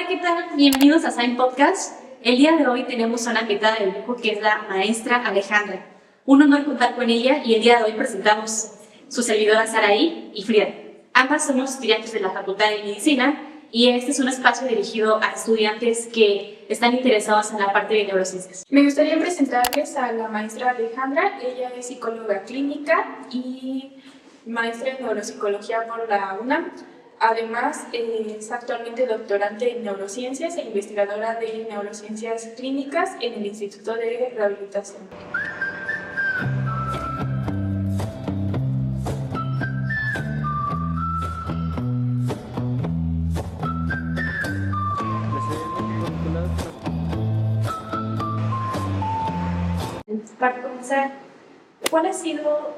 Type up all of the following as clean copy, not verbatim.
¿qué tal? Bienvenidos a Sign Podcast. El día de hoy tenemos a una invitada de lujo que es la maestra Alejandra. Un honor contar con ella y el día de hoy presentamos su servidora Saraí y Frida. Ambas somos estudiantes de la Facultad de Medicina y este es un espacio dirigido a estudiantes que están interesados en la parte de neurociencias. Me gustaría presentarles a la maestra Alejandra. Ella es psicóloga clínica y maestra en neuropsicología por la UNAM. Además, es actualmente doctorante en neurociencias e investigadora de neurociencias clínicas en el Instituto de Rehabilitación. Para comenzar, ¿cuál ha sido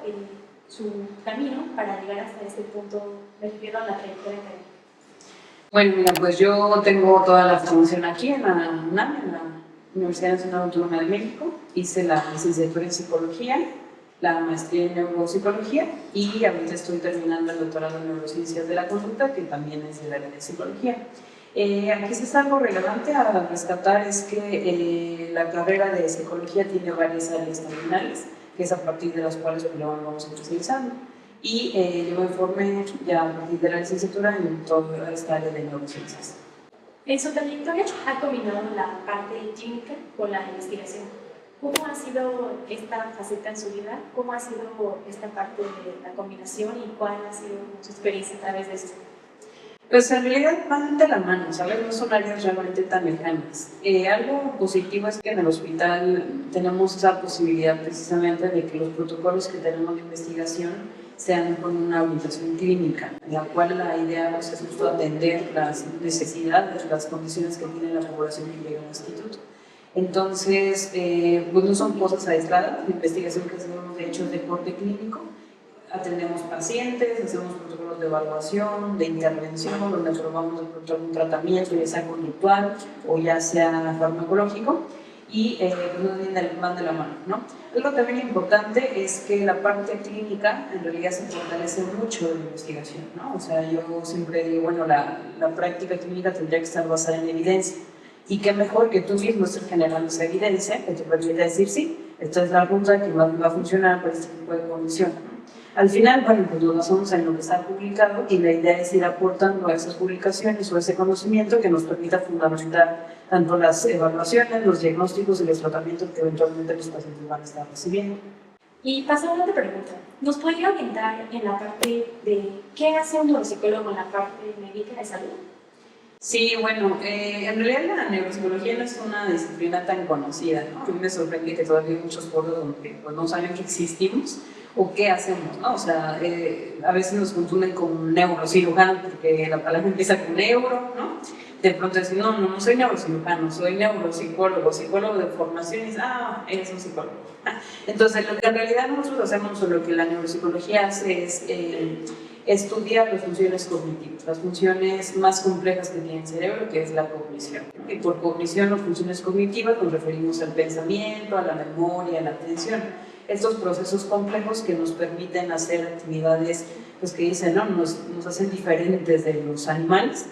su camino para llegar hasta este punto, me refiero a la trayectoria académica? Bueno, mira, pues yo tengo toda la formación aquí en la UNAM, en la Universidad Nacional Autónoma de México. Hice la licenciatura en Psicología, la maestría en Neuropsicología y ahorita estoy terminando el doctorado en Neurociencias de la Conducta, que también es del área de Psicología. Aquí sí es algo relevante a rescatar es que la carrera de Psicología tiene varias áreas terminales, que es a partir de las cuales pues, lo vamos especializando. Y yo me formé ya a partir de la licenciatura en toda esta área de neurociencias. En su trayectoria ha combinado la parte clínica con la investigación. ¿Cómo ha sido esta faceta en su vida? ¿Cómo ha sido esta parte de la combinación y cuál ha sido su experiencia a través de esto? Pues en realidad van de la mano, ¿sabes? No son áreas realmente tan lejanas. Algo positivo es que en el hospital tenemos esa posibilidad precisamente de que los protocolos que tenemos de investigación sean con una orientación clínica, en la cual la idea pues, es justo atender las necesidades, las condiciones que tiene la población que llega al instituto. Entonces, pues no son cosas aisladas, la investigación que hacemos de hecho es de corte clínico. Atendemos pacientes, hacemos protocolos de evaluación, de intervención, donde probamos un tratamiento, ya sea conductual o ya sea farmacológico, y pues van de la mano, ¿no? Algo también importante es que la parte clínica en realidad se fortalece mucho de la investigación, ¿no? O sea, yo siempre digo, bueno, la práctica clínica tendría que estar basada en evidencia, y qué mejor que tú mismo estés generando esa evidencia que te permita decir, sí, esta es la ruta que va a funcionar para este tipo de condición. Al final, bueno, pues nos basamos en lo que está publicado y la idea es ir aportando a esas publicaciones o a ese conocimiento que nos permita fundamentar tanto las evaluaciones, los diagnósticos y los tratamientos que eventualmente los pacientes van a estar recibiendo. Y pasando a otra pregunta, ¿nos podría orientar en la parte de qué hace un neuropsicólogo en la parte médica de salud? Sí, bueno, en realidad la neuropsicología no es una disciplina tan conocida, ¿no? A mí me sorprende que todavía hay muchos foros donde pues, no saben que existimos o qué hacemos, ¿no? O sea, a veces nos confunden con neurocirujano porque la palabra empieza con neuro, ¿no? De pronto dicen, no soy neurocirujano, soy neuropsicólogo, psicólogo de formación, y dices, eres un psicólogo. Entonces, lo que en realidad nosotros hacemos o lo que la neuropsicología hace es estudiar las funciones cognitivas, las funciones más complejas que tiene el cerebro, que es la cognición. Y por cognición o funciones cognitivas nos referimos al pensamiento, a la memoria, a la atención. Estos procesos complejos que nos permiten hacer actividades pues, que dicen, ¿no? nos hacen diferentes de los animales,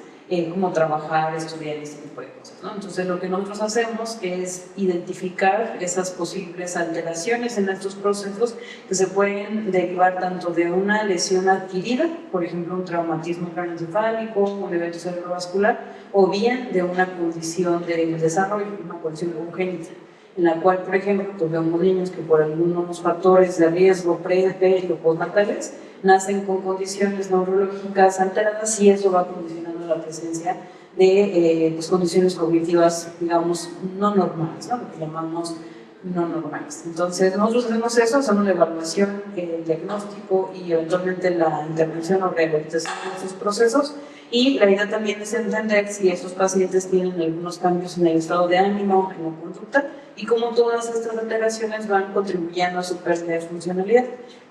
como trabajar, estudiar este tipo de cosas, ¿no? Entonces lo que nosotros hacemos es identificar esas posibles alteraciones en estos procesos que se pueden derivar tanto de una lesión adquirida, por ejemplo un traumatismo craneoencefálico, un evento cerebrovascular, o bien de una condición del desarrollo, una condición congénita, en la cual, por ejemplo, pues vemos niños que por algunos factores de riesgo pre, peri o postnatales nacen con condiciones neurológicas alteradas y eso va condicionando la presencia de pues, condiciones cognitivas, digamos, no normales, ¿no? Lo que llamamos no normales. Entonces, nosotros hacemos eso, hacemos la evaluación, el diagnóstico y eventualmente la intervención o rehabilitación de estos procesos. Y la idea también es entender si estos pacientes tienen algunos cambios en el estado de ánimo, en la conducta, y cómo todas estas alteraciones van contribuyendo a su pérdida de funcionalidad.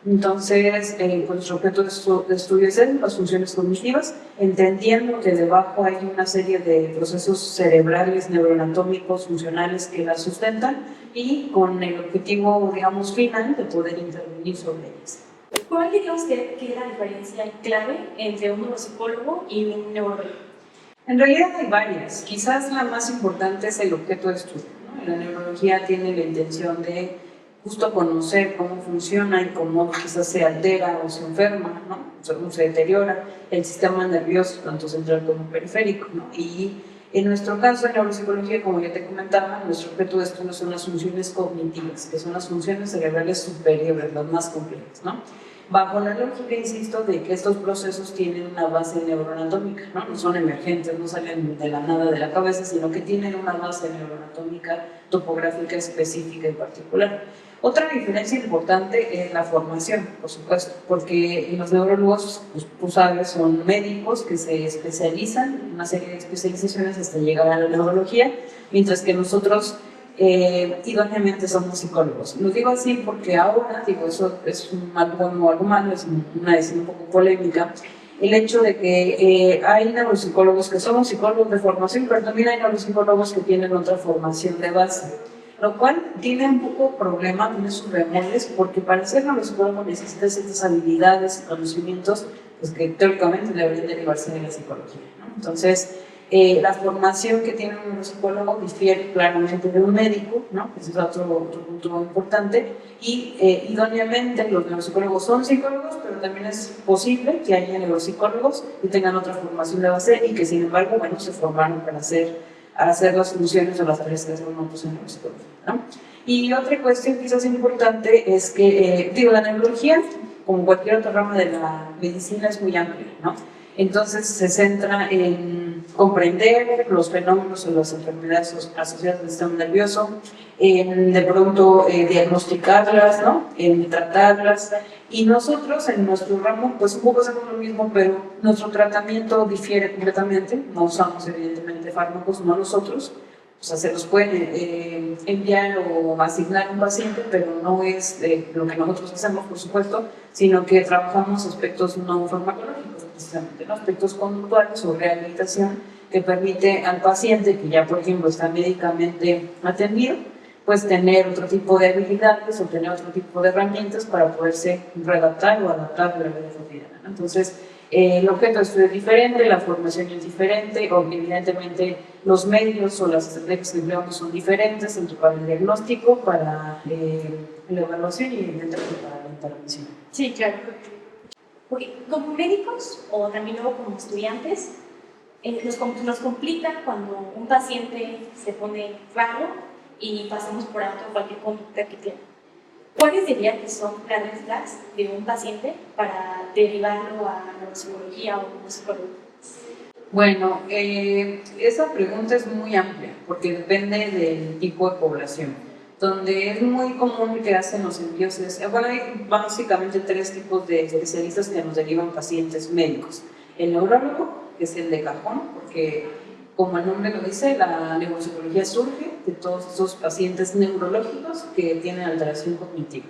Entonces, pues nuestro objeto de estudio es las funciones cognitivas, entendiendo que debajo hay una serie de procesos cerebrales, neuroanatómicos, funcionales que las sustentan y con el objetivo, digamos, final de poder intervenir sobre ellas. ¿Cuál diría usted que es la diferencia clave entre un neuropsicólogo y un neurólogo? En realidad hay varias. Quizás la más importante es el objeto de estudio, ¿no? La neurología tiene la intención de justo conocer cómo funciona y cómo quizás se altera o se enferma, ¿no? O se deteriora el sistema nervioso, tanto central como periférico, ¿no? Y en nuestro caso, en neuropsicología, como ya te comentaba, nuestro objeto de estudio son las funciones cognitivas, que son las funciones cerebrales superiores, las más complejas, ¿no? Bajo la lógica, insisto, de que estos procesos tienen una base neuroanatómica, ¿no? No son emergentes, no salen de la nada de la cabeza, sino que tienen una base neuroanatómica topográfica específica y particular. Otra diferencia importante es la formación, por supuesto, porque los neurólogos, pues, tú sabes, son médicos que se especializan en una serie de especializaciones hasta llegar a la neurología, mientras que nosotros idóneamente somos psicólogos. Lo digo así porque ahora, digo, eso es algo bueno o algo malo, es una decisión un poco polémica, el hecho de que hay neuropsicólogos que somos psicólogos de formación, pero también hay neuropsicólogos que tienen otra formación de base, lo cual tiene un poco problema, tiene sus bemoles, porque para ser neuropsicólogo necesitas ciertas habilidades y conocimientos pues, que teóricamente deberían derivarse de la psicología, ¿no? Entonces, la formación que tiene un neuropsicólogo difiere claramente de un médico, ¿no? Ese es otro punto importante. Y idóneamente los neuropsicólogos son psicólogos, pero también es posible que haya neuropsicólogos que tengan otra formación de base y que sin embargo, bueno, se formaron para hacer las funciones o las tareas que hacen nosotros en neuropsicología, ¿no? Y otra cuestión quizás importante es que, digo, la neurología, como cualquier otra rama de la medicina, es muy amplia, ¿no? Entonces se centra en comprender los fenómenos o las enfermedades asociadas al sistema nervioso, en de pronto diagnosticarlas, ¿no? En tratarlas. Y nosotros en nuestro ramo, pues un poco hacemos lo mismo, pero nuestro tratamiento difiere completamente. No usamos evidentemente fármacos, no nosotros. O sea, se los pueden enviar o asignar a un paciente, pero no es lo que nosotros hacemos, por supuesto, sino que trabajamos aspectos no farmacológicos, precisamente, ¿no? Aspectos conductuales o rehabilitación que permite al paciente que ya, por ejemplo, está médicamente atendido, pues tener otro tipo de habilidades o tener otro tipo de herramientas para poderse readaptar o adaptar a la vida cotidiana, ¿no? Entonces, el objeto de estudio es diferente, la formación es diferente, o evidentemente los medios o las estrategias que empleamos son diferentes, tanto para el diagnóstico, para la evaluación y evidentemente para la intervención. Sí, claro. Porque como médicos o también luego como estudiantes, nos complica cuando un paciente se pone raro y pasamos por alto cualquier conducta que tiene. ¿Cuáles dirían que son las red flags de un paciente para derivarlo a neuropsicología o a psicólogo? Bueno, esa pregunta es muy amplia porque depende del tipo de población. Donde es muy común que hacen los envíos bueno, hay básicamente tres tipos de especialistas que nos derivan pacientes médicos. El neurólogo, que es el de cajón, porque como el nombre lo dice, la neuropsicología surge de todos esos pacientes neurológicos que tienen alteración cognitiva.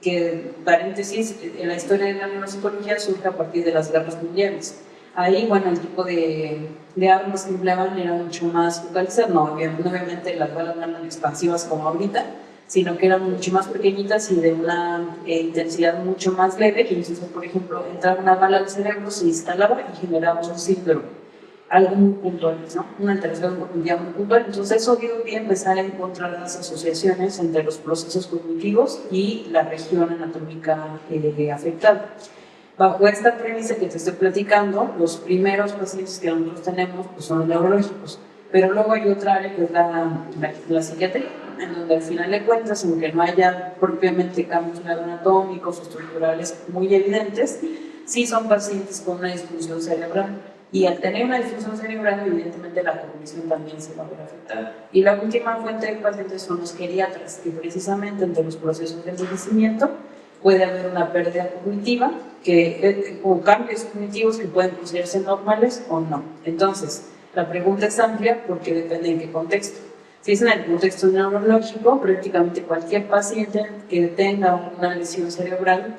Que, paréntesis, en la historia de la neuropsicología surge a partir de las guerras mundiales. Ahí, bueno, el tipo de armas que empleaban era mucho más focalizado. No, obviamente las balas no eran expansivas como ahorita, sino que eran mucho más pequeñitas y de una intensidad mucho más leve. Y entonces, por ejemplo, entraba una bala al cerebro, se instalaba y generaba un síndrome. Algo muy puntual, ¿no? Una alteración cognitiva muy puntual. Entonces, eso dio pie a empezar a encontrar las asociaciones entre los procesos cognitivos y la región anatómica afectada. Bajo esta premisa que te estoy platicando, los primeros pacientes que nosotros tenemos pues, son los neurológicos, pero luego hay otra área que es la psiquiatría, en donde al final de cuentas, aunque no haya propiamente cambios neuroanatómicos o estructurales muy evidentes, sí son pacientes con una disfunción cerebral. Y al tener una disfunción cerebral, evidentemente la cognición también se va a ver afectada. Y la última fuente de pacientes son los geriatras, que precisamente entre los procesos de envejecimiento puede haber una pérdida cognitiva o cambios cognitivos que pueden considerarse normales o no. Entonces, la pregunta es amplia porque depende en qué contexto. Si es en el contexto neurológico, prácticamente cualquier paciente que tenga una lesión cerebral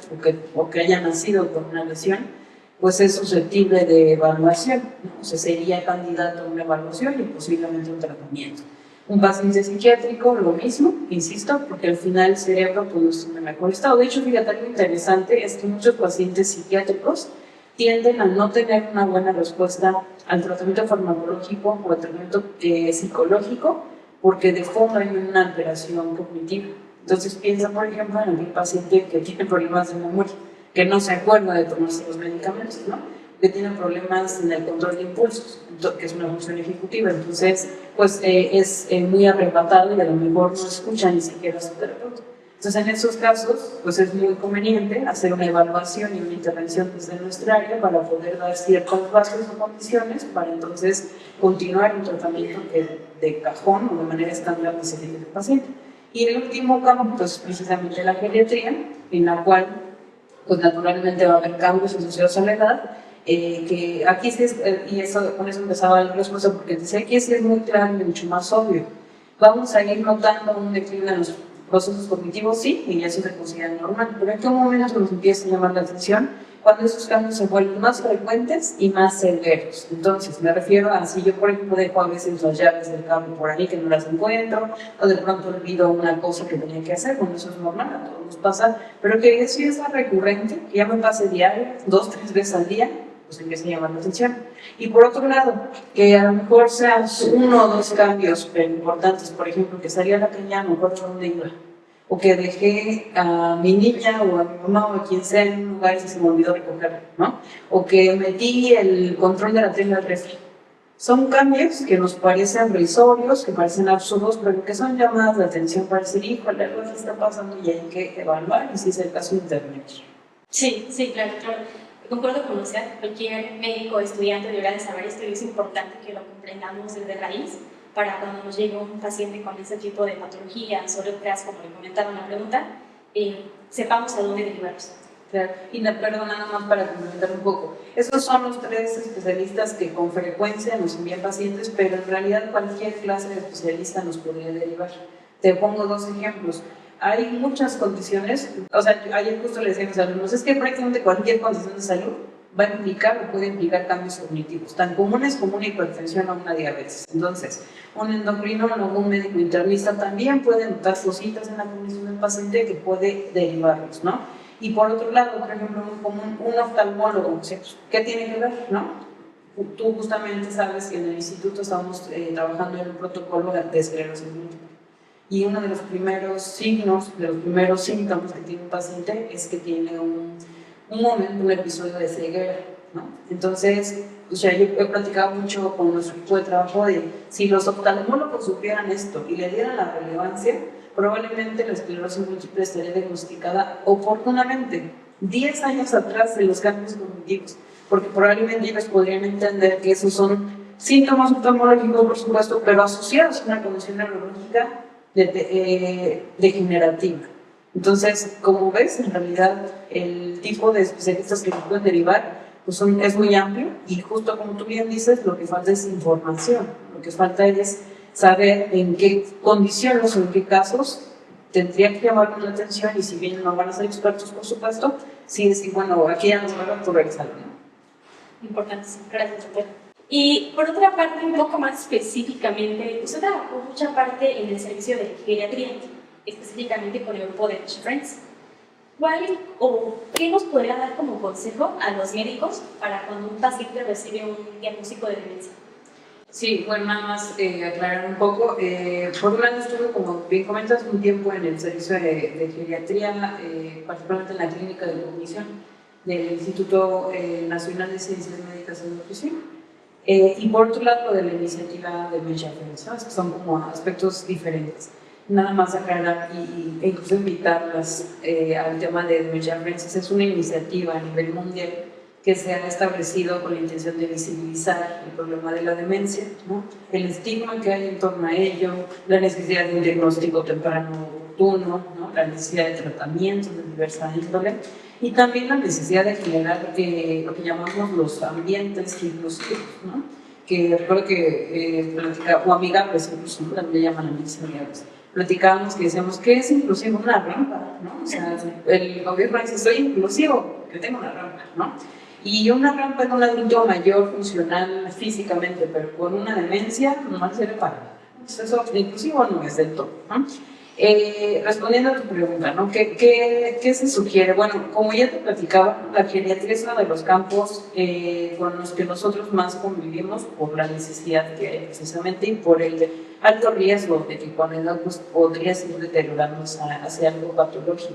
o que haya nacido con una lesión, pues es susceptible de evaluación, ¿no? O sea, sería candidato a una evaluación y posiblemente un tratamiento. Un paciente psiquiátrico, lo mismo, insisto, porque al final el cerebro pues, no está en el mejor estado. De hecho, fíjate, algo interesante es que muchos pacientes psiquiátricos tienden a no tener una buena respuesta al tratamiento farmacológico o al tratamiento psicológico, porque de fondo hay una alteración cognitiva. Entonces piensa, por ejemplo, en el paciente que tiene problemas de memoria, que no se acuerda de tomarse los medicamentos, ¿no? Que tiene problemas en el control de impulsos, que es una función ejecutiva. Entonces, pues es muy arrebatado y a lo mejor no escucha ni siquiera a su terapeuta. Entonces, en esos casos, pues es muy conveniente hacer una evaluación y una intervención desde nuestra área para poder dar ciertos pasos o condiciones para entonces continuar un tratamiento que de cajón o de manera estándar necesite el paciente. Y el último campo, pues precisamente la geriatría, en la cual, pues naturalmente va a haber cambios asociados a la edad, que aquí sí es, y eso, con eso empezaba la respuesta, porque decía que sí es muy claro y mucho más obvio. Vamos a ir notando un declive en los procesos cognitivos, sí, y eso se considera normal, pero en qué momento nos empieza a llamar la atención cuando esos cambios se vuelven más frecuentes y más severos. Entonces, me refiero a si yo, por ejemplo, dejo a veces las llaves del carro por ahí que no las encuentro, o de pronto olvido una cosa que tenía que hacer, bueno, eso es normal, a todos nos pasa, pero que eso ya es recurrente, que ya me pase diario, 2, 3 veces al día, pues empieza a llamar la atención. Y por otro lado, que a lo mejor sean 1 o 2 cambios importantes, por ejemplo, que salí a la calle, no recuerdo dónde iba, o que dejé a mi niña o a mi mamá o a quien sea en un lugar y se me olvidó recogerla, ¿no? O que metí el control de la tienda al refri. Son cambios que nos parecen risorios, que parecen absurdos, pero que son llamadas de atención para decir, híjole, algo así está pasando y hay que evaluar, y si es el caso, intervenir. Sí, sí, claro, claro. Concuerdo con usted, cualquier médico o estudiante deberá de saber esto y es importante que lo comprendamos desde raíz para cuando nos llegue un paciente con ese tipo de patologías o letras, como le comentaba en la pregunta, sepamos a dónde derivarlos. Claro. Y perdón, nada más para complementar un poco. Esos son los 3 especialistas que con frecuencia nos envían pacientes, pero en realidad cualquier clase de especialista nos podría derivar. Te pongo 2 ejemplos. Hay muchas condiciones, o sea, ayer justo le decía a mis alumnos, es que prácticamente cualquier condición de salud va a implicar o puede implicar cambios cognitivos, tan comunes como una hipertensión o una diabetes. Entonces, un endocrinólogo o un médico internista también puede notar cositas en la cognición del paciente que puede derivarlos, ¿no? Y por otro lado, por ejemplo, un oftalmólogo, ¿qué tiene que ver, no? Tú justamente sabes que en el instituto estamos trabajando en un protocolo de esclerosis múltiple. Y uno de los primeros signos, de los primeros síntomas que tiene un paciente es que tiene un momento, un episodio de ceguera, ¿no? Entonces, o sea, yo he platicado mucho con nuestro equipo de trabajo de si los oftalmólogos supieran esto y le dieran la relevancia, probablemente la esclerosis múltiple estaría diagnosticada oportunamente 10 años atrás de los cambios cognitivos, porque probablemente ellos podrían entender que esos son síntomas oftalmológicos, por supuesto, pero asociados a una condición neurológica degenerativa. Entonces, como ves, en realidad el tipo de especialistas que nos pueden derivar pues es muy amplio y justo como tú bien dices, lo que falta es información, lo que falta es saber en qué condiciones o en qué casos tendría que llamar la atención y si bien no van a ser expertos, por supuesto, sí decir, bueno, aquí ya nos van a corregir algo, ¿no? Importante, sí. Gracias, doctor. Y por otra parte, un poco más específicamente, usted trabajó mucha parte en el servicio de geriatría, específicamente con el grupo de Friends. ¿Cuál o qué nos podría dar como consejo a los médicos para cuando un paciente recibe un diagnóstico de demencia? Sí, bueno, nada más aclarar un poco. Por un lado estuve, como bien comentas, un tiempo en el servicio de geriatría, particularmente en la clínica de cognición del Instituto Nacional de Ciencias Médicas y Nutrición. Y por otro lado, de la iniciativa de Dementia Friends, ¿no? Que son como aspectos diferentes. Nada más aclarar e incluso invitarlas al tema de Dementia Friends. Es una iniciativa a nivel mundial que se ha establecido con la intención de visibilizar el problema de la demencia, ¿no? El estigma que hay en torno a ello, la necesidad de un diagnóstico temprano oportuno, ¿no? La necesidad de tratamientos de diversa índole y también la necesidad de generar lo que llamamos los ambientes inclusivos, ¿no? Que recuerdo que o amigables incluso, ¿no? También le llaman ambientes amigables. Platicábamos que decíamos, ¿qué es inclusivo? Una rampa, ¿no? O sea, el gobierno dice, soy inclusivo, porque tengo una rampa, ¿no? Y una rampa en un adulto mayor, funcional físicamente, pero con una demencia, no sirve para nada. Eso inclusivo no es del todo, ¿no? Respondiendo a tu pregunta, ¿no? ¿Qué se sugiere? Bueno, como ya te platicaba, la geriatría es uno de los campos con los que nosotros más convivimos por la necesidad que hay precisamente y por el alto riesgo de que con la edad pues, podría seguir deteriorándose hacia algo patológico.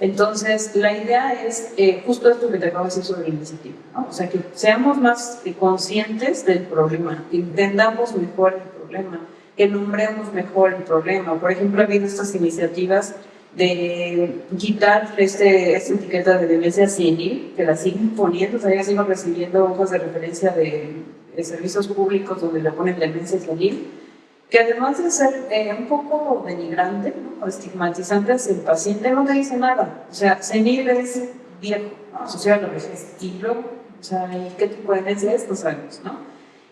Entonces, la idea es justo esto que te acabo de decir sobre la iniciativa, ¿no? O sea, que seamos más conscientes del problema, que entendamos mejor el problema, que nombremos mejor el problema. Por ejemplo, ha habido estas iniciativas de quitar esta etiqueta de demencia senil, que la siguen poniendo, o sea, ya siguen recibiendo hojas de referencia de servicios públicos donde le ponen demencia senil, que además de ser un poco denigrante, ¿no? O estigmatizante hacia el paciente, no te dice nada. O sea, senil es viejo, ¿no? Asociado a la vejez. Y luego, o sea, ¿y qué tipo de demencia es? No sabemos, ¿no?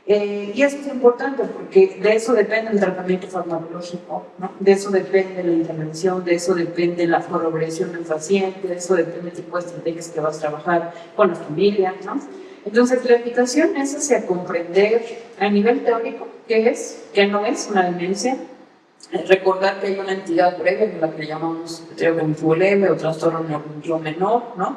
Y eso es importante porque de eso depende el tratamiento farmacológico, ¿no? De eso depende la intervención, de eso depende la progresión del paciente, de eso depende el tipo de estrategias que vas a trabajar con la familia, ¿no? Entonces, la invitación es hacia comprender a nivel teórico qué es, qué no es una demencia, recordar que hay una entidad previa, en la que llamamos trastorno leve o trastorno neurológico menor, ¿no?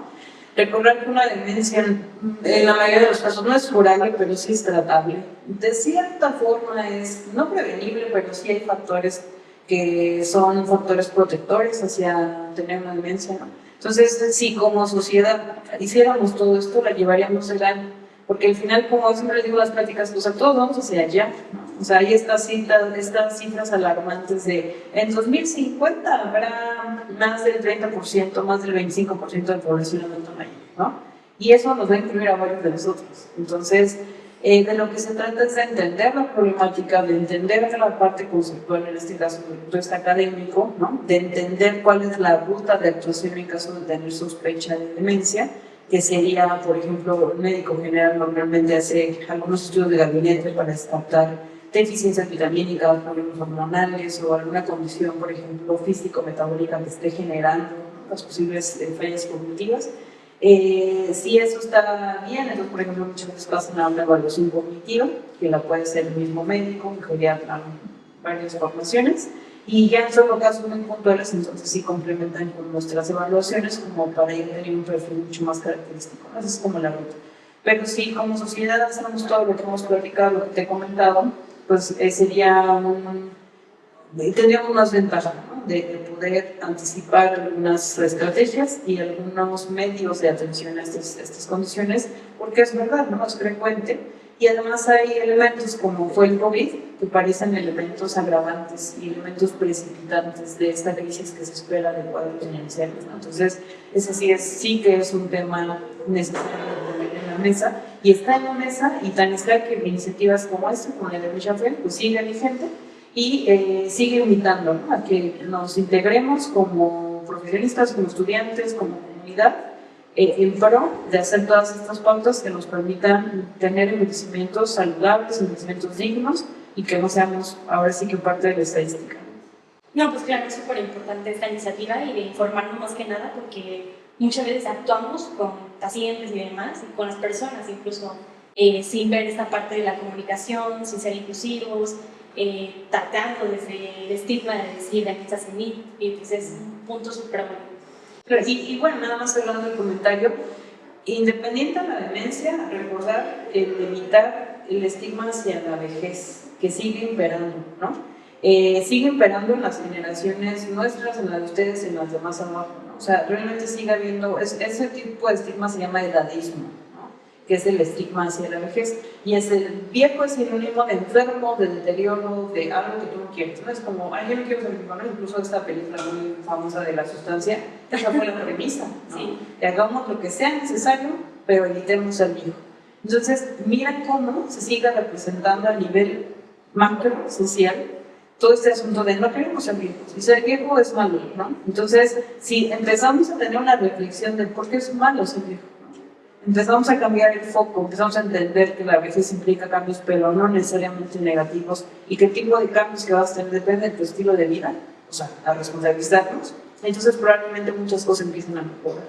Recordar que una demencia, en la mayoría de los casos, no es curable, pero sí es tratable. De cierta forma es no prevenible, pero sí hay factores que son factores protectores hacia tener una demencia, ¿no? Entonces, si como sociedad hiciéramos todo esto, la llevaríamos el año. Porque al final, como siempre les digo en las prácticas, pues a todos vamos hacia allá, ¿no? O sea, hay estas cifras alarmantes de en 2050 habrá más del 30%, más del 25% de población adulta mayor, ¿no? Y eso nos va a incluir a varios de nosotros. Entonces, de lo que se trata es de entender la problemática, de entender la parte conceptual, en este caso del punto de vista académico, ¿no? De entender cuál es la ruta de actuación en caso de tener sospecha de demencia, que sería, por ejemplo, un médico general normalmente hace algunos estudios de gabinete para descartar deficiencias vitamínicas, problemas hormonales o alguna condición, por ejemplo, físico-metabólica que esté generando las posibles fallas cognitivas. Si eso está bien, entonces, por ejemplo, muchas veces pasan a una evaluación cognitiva, que la puede hacer el mismo médico, un geriatra, varias formaciones, y ya en solo casos muy puntuales, entonces sí complementan con nuestras evaluaciones como para ir teniendo un perfil mucho más característico. Esa es como la ruta. Pero si como sociedad hacemos todo lo que hemos platicado, lo que te he comentado, pues tendríamos más ventaja, ¿no? de poder anticipar algunas estrategias y algunos medios de atención a estas condiciones, porque es verdad, ¿no? Es frecuente. Y además hay elementos como fue el COVID, que parecen elementos agravantes y elementos precipitantes de esta crisis que se espera de cuadros iniciales, ¿no? Entonces, ese sí que es un tema necesario de poner en la mesa, y está en la mesa, y tan está que iniciativas como esta, como la de Michafel, pues sigue vigente y sigue invitando, ¿no? A que nos integremos como profesionistas, como estudiantes, como comunidad, en pro de hacer todas estas pautas que nos permitan tener envejecimientos saludables, envejecimientos dignos y que no seamos ahora sí que parte de la estadística. No, pues claro, es súper importante esta iniciativa y de informarnos más que nada porque muchas veces actuamos con pacientes y demás, y con las personas incluso, sin ver esta parte de la comunicación, sin ser inclusivos, tratando desde el estigma de decir de demencia senil, y pues es un punto súper bueno. Y bueno, nada más cerrando el comentario, independiente de la demencia, recordar evitar el estigma hacia la vejez, que sigue imperando, ¿no? Sigue imperando en las generaciones nuestras, en las de ustedes, en las de más abajo, ¿no? O sea, realmente sigue habiendo, ese tipo de estigma se llama edadismo, que es el estigma hacia la vejez, y es el viejo es sinónimo de enfermo, de deterioro, de algo que tú no quieres, ¿no? Es como, yo no quiero ser viejo, ¿no? Incluso esta película muy famosa de La Sustancia, esa fue la premisa, ¿no? Sí. Que hagamos lo que sea necesario, pero evitemos ser viejo. Entonces, mira cómo se sigue representando a nivel macro, social, todo este asunto de no queremos ser viejos, y ser viejo es malo, ¿no? Entonces, si empezamos a tener una reflexión de por qué es malo ser viejo, empezamos a cambiar el foco, empezamos a entender que la vejez implica cambios, pero no necesariamente negativos, y que el tipo de cambios que vas a tener depende de tu estilo de vida, o sea, a responsabilizarnos, entonces probablemente muchas cosas empiezan a mejorar.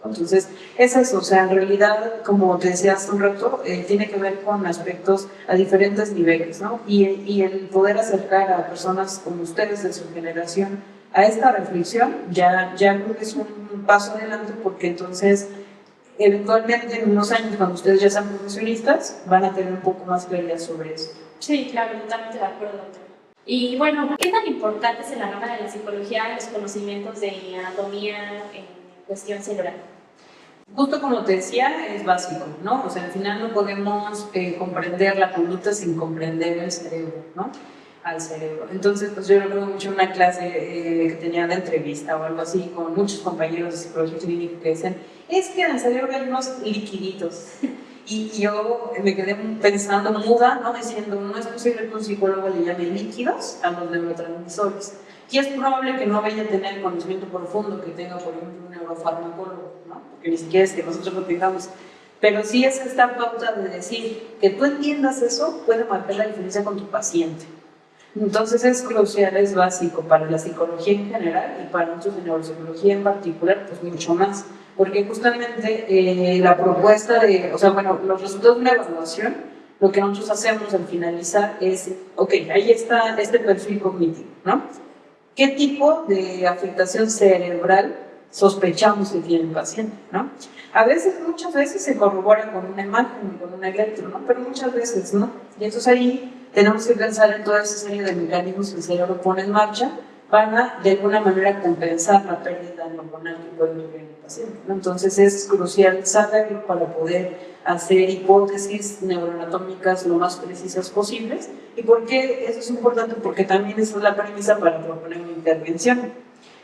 Entonces, es eso, o sea, en realidad, como te decía hace un rato, tiene que ver con aspectos a diferentes niveles, ¿no? Y el poder acercar a personas como ustedes de su generación a esta reflexión, ya creo que es un paso adelante, porque entonces, eventualmente, en unos años, cuando ustedes ya sean profesionistas, van a tener un poco más claridad sobre eso. Sí, claro, totalmente de acuerdo, doctor. Y bueno, ¿qué tan importante es en la rama de la psicología los conocimientos de anatomía en cuestión cerebral? Justo como te decía, es básico, ¿no? O sea, al final no podemos comprender la conducta sin comprender el cerebro, ¿no? Al cerebro. Entonces, pues yo recuerdo mucho una clase que tenía de entrevista o algo así con muchos compañeros de psicología clínica que decían, es que en el cerebro hay unos liquiditos. Y yo me quedé pensando muda, ¿no? Diciendo, no es posible que un psicólogo le llame líquidos a los neurotransmisores. Y es probable que no vaya a tener conocimiento profundo que tenga, por ejemplo, un neurofarmacólogo, ¿no? Porque ni siquiera es que nosotros lo tengamos. Pero sí es esta pauta de decir que tú entiendas eso puede marcar la diferencia con tu paciente. Entonces es crucial, es básico para la psicología en general y para nosotros de neuropsicología en particular, pues mucho más. Porque justamente la propuesta de, o sea, bueno, los resultados de una evaluación, lo que nosotros hacemos al finalizar es, ok, ahí está este perfil cognitivo, ¿no? ¿Qué tipo de afectación cerebral sospechamos que tiene el paciente, ¿no? A veces, muchas veces se corrobora con una imagen, con un electro, ¿no? Pero muchas veces no. Y entonces ahí tenemos que pensar en toda esa serie de mecanismos que el cerebro pone en marcha para, de alguna manera, compensar la pérdida neuronal que puede ocurrir en el paciente, ¿no? Entonces es crucial saberlo para poder hacer hipótesis neuroanatómicas lo más precisas posibles. ¿Y por qué eso es importante? Porque también esa es la premisa para proponer una intervención.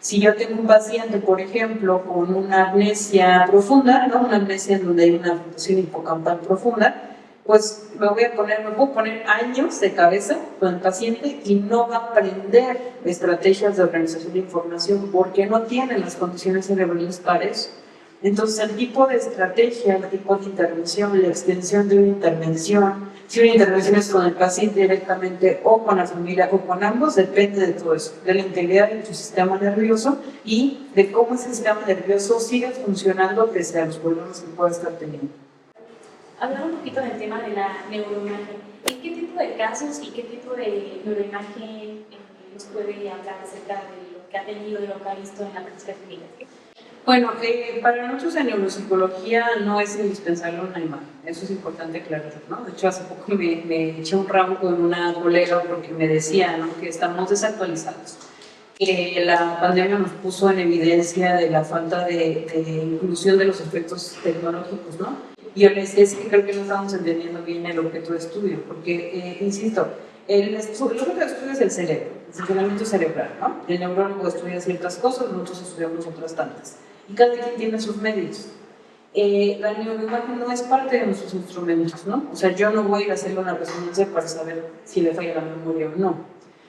Si yo tengo un paciente, por ejemplo, con una amnesia profunda, ¿no? Una amnesia en donde hay una afectación hipocampal profunda, pues me puedo poner años de cabeza con el paciente y no va a aprender estrategias de organización de información porque no tiene las condiciones cerebrales para eso. Entonces, el tipo de estrategia, el tipo de intervención, la extensión de una intervención, si una intervención es con el paciente directamente o con la familia o con ambos, depende de todo eso, de la integridad de tu sistema nervioso y de cómo ese sistema nervioso sigue funcionando pese a los problemas que pueda estar teniendo. Hablar un poquito del tema de la neuroimagen. ¿En qué tipo de casos y qué tipo de neuroimagen nos puede hablar acerca de lo que ha tenido y lo que ha visto en la práctica clínica? Bueno, para nosotros en neuropsicología no es indispensable una imagen, eso es importante aclarar, ¿no? De hecho, hace poco me eché un ramo con una colega porque me decía, ¿no?, que estamos desactualizados, que la pandemia nos puso en evidencia de la falta de inclusión de los aspectos tecnológicos, ¿no? Y yo le decía, es que creo que no estamos entendiendo bien el objeto de estudio, porque, insisto, el objeto de estudio es el cerebro, el funcionamiento cerebral, ¿no? El neurólogo estudia ciertas cosas, nosotros estudiamos otras tantas. Y cada quien tiene sus medios. La neuroimagen no es parte de nuestros instrumentos, ¿no? O sea, yo no voy a ir a hacerle una resonancia para saber si le falla la memoria o no.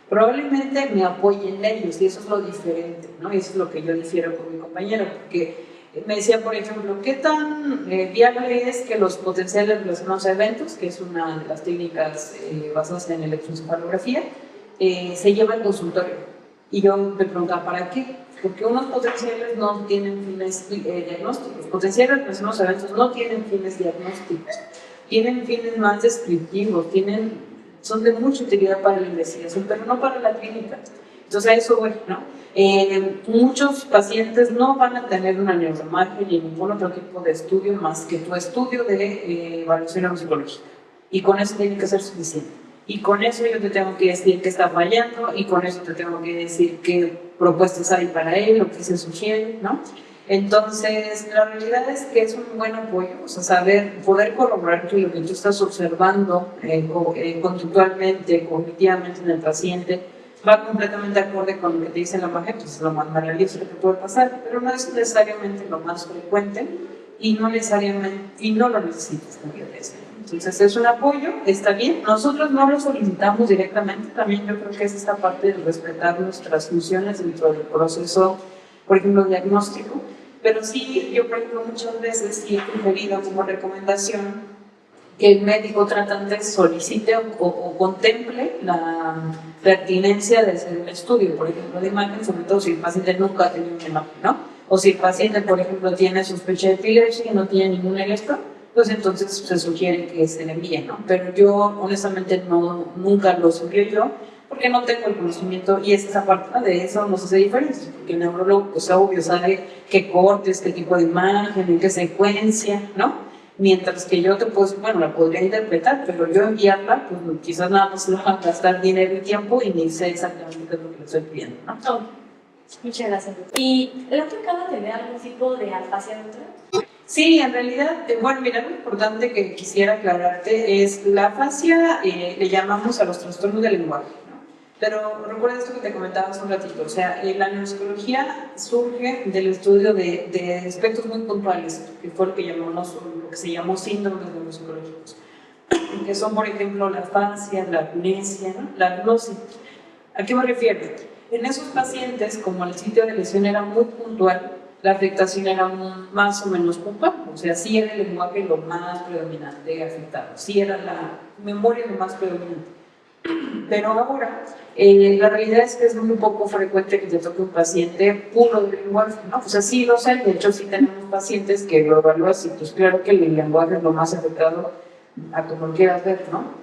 Probablemente me apoyen ellos y eso es lo diferente, ¿no? Y eso es lo que yo difiero con mi compañero, porque me decía, por ejemplo, ¿qué tan viable es que los potenciales relacionados a eventos, que es una de las técnicas basadas en electroencefalografía, se lleva al consultorio? Y yo me preguntaba, ¿para qué? Porque unos potenciales no tienen fines diagnósticos. Potenciales relacionados a eventos no tienen fines diagnósticos. Tienen fines más descriptivos, son de mucha utilidad para la investigación, pero no para la clínica. Entonces a eso voy, ¿no? Muchos pacientes no van a tener una neuroimagen ni ningún otro tipo de estudio más que tu estudio de evaluación neuropsicológica. Y con eso tiene que ser suficiente. Y con eso yo te tengo que decir qué está fallando y con eso te tengo que decir qué propuestas hay para él o qué se sugiere, ¿no? Entonces, la realidad es que es un buen apoyo, o sea, poder corroborar que lo que tú estás observando conductualmente, cognitivamente en el paciente, va completamente acorde con lo que te dice la imagen, pues es lo más maravilloso que puede pasar, pero no es necesariamente lo más frecuente y no lo necesitas, como yo decía. Entonces es un apoyo, está bien, nosotros no lo solicitamos directamente, también yo creo que es esta parte de respetar nuestras funciones dentro del proceso, por ejemplo, diagnóstico, pero sí, yo por ejemplo muchas veces sí he sugerido como recomendación que el médico tratante solicite o contemple la pertinencia de hacer un estudio, por ejemplo, de imagen, sobre todo si el paciente nunca ha tenido una imagen, ¿no? O si el paciente, por ejemplo, tiene sospecha de epilepsia y no tiene ningún electro, pues entonces se sugiere que se le envíe, ¿no? Pero yo honestamente nunca lo sugiero yo, porque no tengo el conocimiento y es esa parte, ¿no? De eso no se hace diferencia, porque el neurólogo, pues obvio, sabe qué cortes, qué tipo de imagen, en qué secuencia, ¿no? Mientras que yo bueno, la podría interpretar, pero yo enviarla, pues quizás nada más va a gastar dinero y tiempo y ni sé exactamente qué es lo que le estoy pidiendo, ¿no? Oh, muchas gracias. ¿Y le ha tocado tener algún tipo de afasia doctora? Sí, en realidad, bueno, mira, lo importante que quisiera aclararte es la afasia, le llamamos a los trastornos del lenguaje, ¿no? Pero recuerda esto que te comentaba hace un ratito, o sea, la neuropsicología surge del estudio de aspectos muy puntuales, que fue lo que llamamos, lo que se llamó síndromes neuropsicológicos, que son, por ejemplo, la afasia, la amnesia, ¿no? La glosia. ¿A qué me refiero? En esos pacientes, como el sitio de lesión era muy puntual, la afectación era más o menos puntual, o sea, sí era el lenguaje lo más predominante afectado, sí era la memoria lo más predominante. Pero ahora, la realidad es que es muy poco frecuente que te toque un paciente puro de lenguaje, ¿no? O sea, sí lo sé, de hecho sí tenemos pacientes que lo evalúas y pues claro que el lenguaje es lo más afectado a como lo quieras ver, ¿no?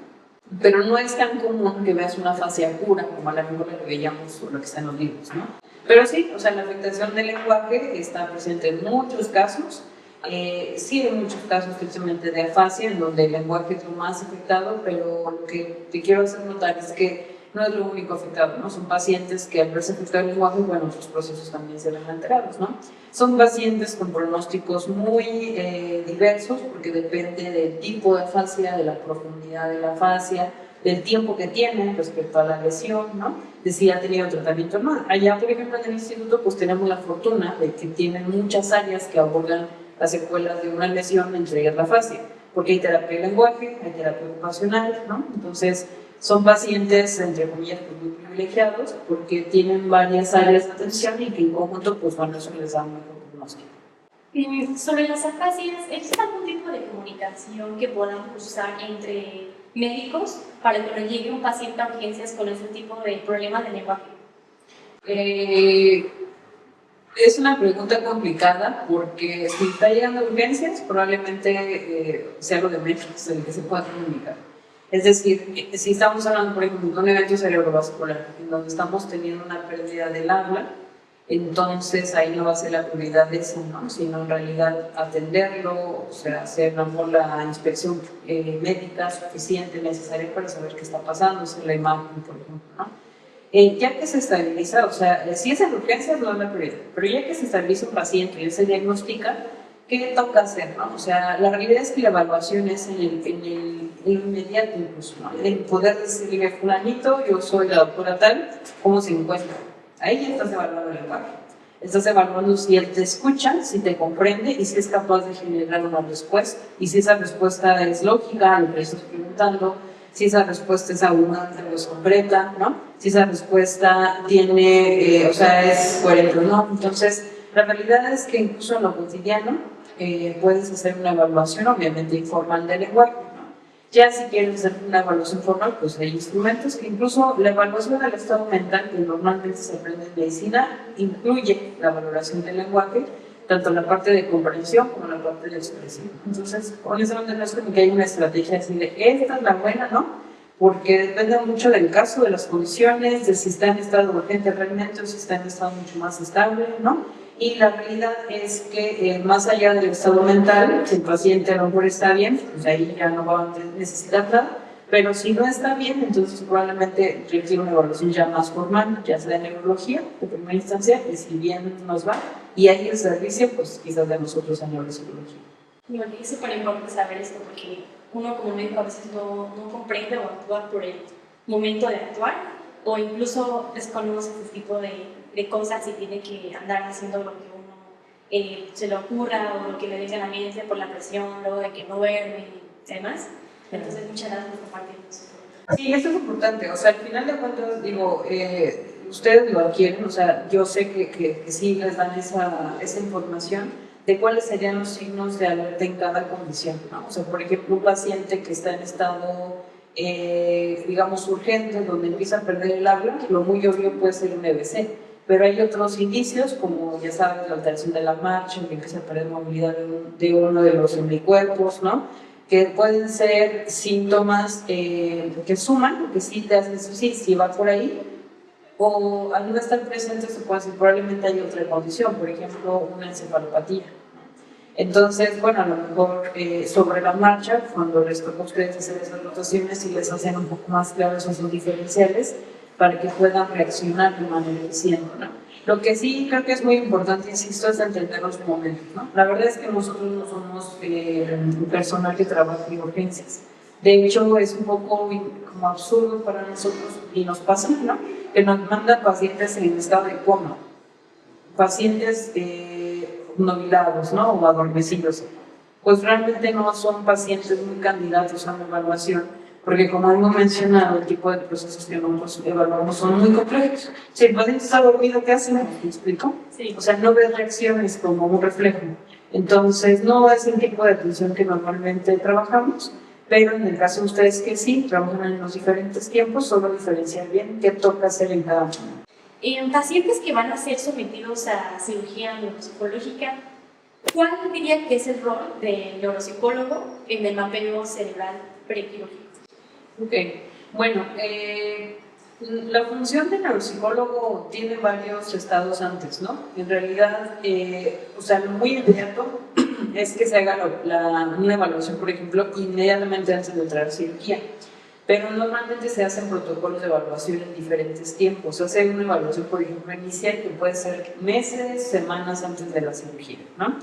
Pero no es tan común que veas una afasia pura como a la mejor la que veíamos o lo que está en los libros, ¿no? Pero sí, o sea, la afectación del lenguaje está presente en muchos casos. Sí hay muchos casos precisamente de afasia en donde el lenguaje es lo más afectado, pero lo que te quiero hacer notar es que no es lo único afectado, ¿no? Son pacientes que al verse afectado el lenguaje, bueno, otros procesos también se ven alterados, ¿no? Son pacientes con pronósticos muy diversos porque depende del tipo de afasia, de la profundidad de la afasia, del tiempo que tienen respecto a la lesión, ¿no? De si ha tenido tratamiento o no. Allá, por ejemplo, en el instituto, pues tenemos la fortuna de que tienen muchas áreas que abordan las secuelas de una lesión, entre ellas la afasia, porque hay terapia de lenguaje, hay terapia ocupacional, ¿no? Entonces, son pacientes, entre comillas, pues, muy privilegiados porque tienen varias áreas de atención y que en conjunto, pues bueno, eso les da un mejor pronóstico. Sobre las afasias, ¿existe algún tipo de comunicación que podamos usar entre médicos para que nos llegue un paciente a urgencias con ese tipo de problemas de lenguaje? Es una pregunta complicada porque si está llegando a urgencias, probablemente sea lo de menos el que se pueda comunicar. Es decir, si estamos hablando, por ejemplo, de un evento cerebrovascular, en donde estamos teniendo una pérdida del habla, entonces ahí no va a ser la prioridad de eso, ¿no? Sino en realidad atenderlo, o sea, hacer la inspección médica suficiente, necesaria para saber qué está pasando, hacer la imagen, por ejemplo, ¿no? Ya que se estabiliza, o sea, si es en urgencias no es la prioridad, pero ya que se estabiliza un paciente y se diagnostica, ¿qué toca hacer, no? O sea, la realidad es que la evaluación es en el inmediato incluso, ¿no? El poder decirle, fulanito, yo soy la doctora tal, ¿cómo se encuentra? Ahí ya estás evaluando el lenguaje. Estás evaluando si él te escucha, si te comprende y si es capaz de generar una respuesta. Y si esa respuesta es lógica, lo que le estás preguntando, si esa respuesta es abundante o es concreta, ¿no? Si esa respuesta tiene, o sea, es coherente o no. Entonces, la realidad es que incluso en lo cotidiano puedes hacer una evaluación, obviamente informal del lenguaje, ¿no? Ya si quieres hacer una evaluación formal, pues hay instrumentos que incluso la evaluación del estado mental, que normalmente se aprende en medicina, incluye la valoración del lenguaje, tanto la parte de comprensión como la parte de expresión. Entonces, honestamente no es como que hay una estrategia así de esta es la buena, ¿no? Porque depende mucho del caso, de las condiciones, de si está en estado urgente realmente o si está en estado mucho más estable, ¿no? Y la realidad es que más allá del estado mental, si el paciente a lo mejor está bien, pues ahí ya no va a necesitar nada, pero si no está bien, entonces probablemente requiere una evaluación ya más formal, ya sea de neurología, de primera instancia, y si bien nos va, y ahí el servicio, pues quizás de nosotros en neuropsicología. Bueno, es súper importante saber esto porque uno como médico a veces no comprende o actúa por el momento de actuar o incluso desconoce ese tipo de cosas y tiene que andar haciendo lo que uno se le ocurra o lo que le dice a la mente por la presión, luego de que no duerme y demás. Entonces, muchas gracias por compartirnos. Sí, esto es importante, o sea, al final de cuentas, digo, ustedes lo adquieren, o sea, yo sé que sí les dan esa información de cuáles serían los signos de alerta en cada condición, ¿no? O sea, por ejemplo, un paciente que está en estado, digamos, urgente, donde empieza a perder el habla, lo muy obvio puede ser un EBC, pero hay otros indicios, como ya sabes, la alteración de la marcha, en que se pierde movilidad de uno de los hemicuerpos, ¿no? Que pueden ser síntomas que suman, que sí te hacen, sí va por ahí, o al no estar presentes, se puede decir, probablemente hay otra condición, por ejemplo, una encefalopatía. Entonces, bueno, a lo mejor sobre la marcha, cuando les toca a ustedes hacer esas rotaciones, sí les hacen un poco más claros esos diferenciales para que puedan reaccionar de manera eficiente, ¿no? Lo que sí creo que es muy importante, insisto, es entender los momentos, ¿no? La verdad es que nosotros no somos personal que trabaja en urgencias. De hecho, es un poco como absurdo para nosotros, y nos pasa, ¿no? Que nos mandan pacientes en estado de coma, pacientes nubilados, ¿no? O adormecidos. Pues realmente no son pacientes muy candidatos a una evaluación, porque como hemos mencionado, el tipo de procesos que nosotros evaluamos son muy complejos. Si el paciente está dormido, ¿qué hacemos? ¿Me explico? Sí. O sea, no ves reacciones como un reflejo. Entonces, no es el tipo de atención que normalmente trabajamos, pero en el caso de ustedes que sí, trabajan en los diferentes tiempos, solo diferenciar bien qué toca hacer en cada uno. En pacientes que van a ser sometidos a cirugía neuropsicológica, ¿cuál diría que es el rol del neuropsicólogo en el mapeo cerebral prequirúrgico? Ok, bueno, la función del neuropsicólogo tiene varios estados antes, ¿no? En realidad, o sea, lo muy inmediato es que se haga una evaluación, por ejemplo, inmediatamente antes de entrar a cirugía. Pero normalmente se hacen protocolos de evaluación en diferentes tiempos. Se hace una evaluación, por ejemplo, inicial, que puede ser meses, semanas antes de la cirugía, ¿no?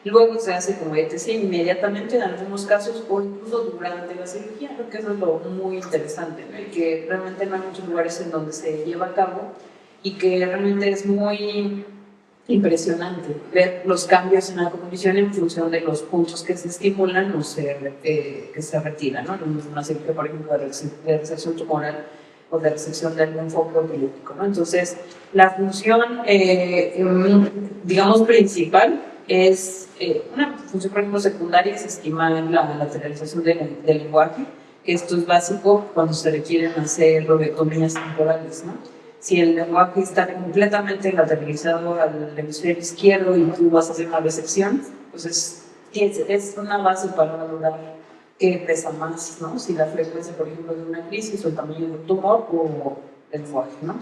Luego se hace, como ya te decía, inmediatamente en algunos casos o incluso durante la cirugía. Creo que eso es lo muy interesante, ¿no? Y que realmente no hay muchos lugares en donde se lleva a cabo y que realmente es muy impresionante ver los cambios en la cognición en función de los puntos que se estimulan o que se retiran, ¿no? Una cirugía, por ejemplo, de resección tumoral o de resección de algún foco epiléptico, ¿no? Entonces, la función, digamos, principal es una función, por ejemplo, secundaria, es estimar la lateralización del lenguaje, que esto es básico cuando se requieren hacer lobotomías temporales, ¿no? Si el lenguaje está completamente lateralizado al hemisferio izquierdo y tú vas a hacer una resección, pues es una base para valorar qué pesa más, ¿no? Si la frecuencia, por ejemplo, de una crisis o el tamaño de un tumor o el lenguaje, ¿no?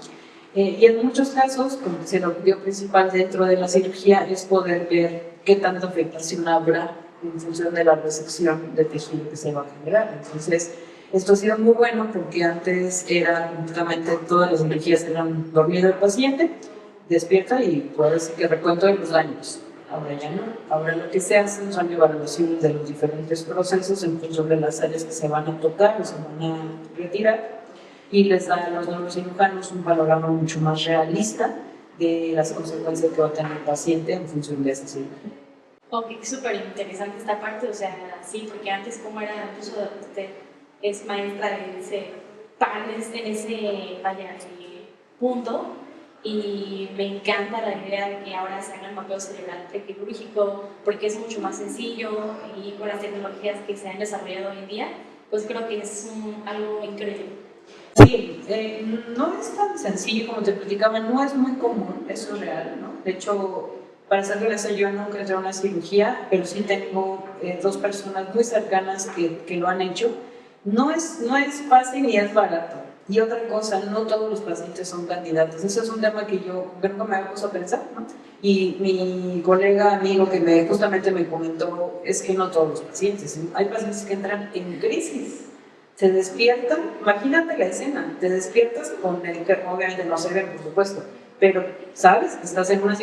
Y en muchos casos, como decía, el objetivo principal dentro de la cirugía es poder ver qué tanta afectación habrá en función de la resección de tejido que se va a generar. Entonces, esto ha sido muy bueno porque antes era completamente todas las cirugías eran dormido el paciente, despierta y puede decir que recuento de los daños. Ahora ya no. Ahora lo que se hace son evaluaciones de los diferentes procesos en función de las áreas que se van a tocar o se van a retirar y les da a los neurocirujanos un panorama mucho más realista de las consecuencias que va a tener el paciente en función de esa cirugía. Ok, súper interesante esta parte, o sea, sí, porque antes como era, incluso usted es maestra en ese punto, y me encanta la idea de que ahora se haga el mapeo cerebral prequirúrgico, porque es mucho más sencillo y con las tecnologías que se han desarrollado hoy en día, pues creo que es algo increíble. Sí, no es tan sencillo como te platicaba, no es muy común, eso es real, ¿no? De hecho, para ser honesta, yo nunca entré a una cirugía, pero sí tengo dos personas muy cercanas que lo han hecho. No es fácil ni es barato. Y otra cosa, no todos los pacientes son candidatos. Ese es un tema que yo nunca me había puesto a pensar, ¿no? Y mi colega, amigo, que justamente me comentó, es que no todos los pacientes. Hay pacientes que entran en crisis. Se despiertan, imagínate la escena, te despiertas con el que obviamente no se ven, por supuesto, pero sabes, estás en una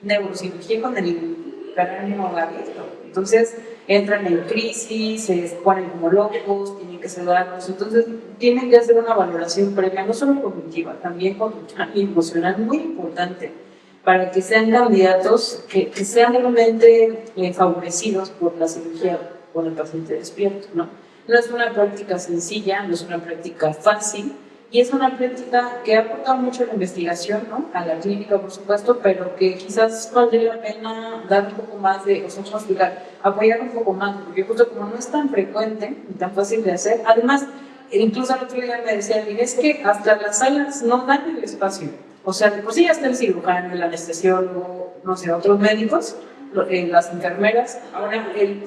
neurocirugía con el cráneo abierto. Entonces entran en crisis, se ponen como locos, tienen que sedarlos. Entonces tienen que hacer una valoración previa, no solo cognitiva, también conductual y emocional, muy importante, para que sean candidatos que sean realmente favorecidos por la cirugía con el paciente despierto, ¿no? No es una práctica sencilla, no es una práctica fácil, y es una práctica que ha aportado mucho a la investigación, ¿no? A la clínica, por supuesto, pero que quizás valdría la pena dar un poco más o sea, ¿cómo explicar? Apoyar un poco más, porque justo como no es tan frecuente y tan fácil de hacer, además, incluso el otro día me decía alguien, es que hasta las salas no dan el espacio. O sea, de por sí ya está el cirujano, el anestesiólogo, no sé, otros médicos, las enfermeras, ahora el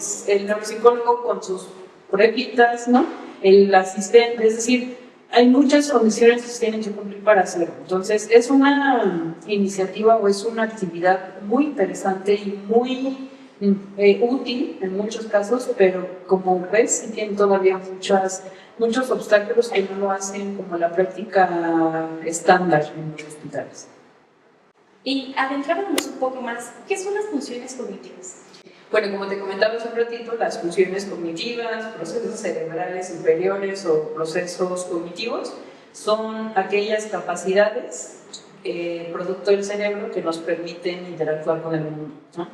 neuropsicólogo con sus pruebitas, ¿no? El asistente, es decir, hay muchas condiciones que se tienen que cumplir para hacerlo. Entonces, es una iniciativa o es una actividad muy interesante y muy útil en muchos casos, pero como ves, sí tienen todavía muchos obstáculos que no lo hacen como la práctica estándar en los hospitales. Y adentrándonos un poco más, ¿qué son las funciones cognitivas? Bueno, como te comentaba hace un ratito, las funciones cognitivas, procesos cerebrales inferiores o procesos cognitivos son aquellas capacidades producto del cerebro que nos permiten interactuar con el mundo, ¿no?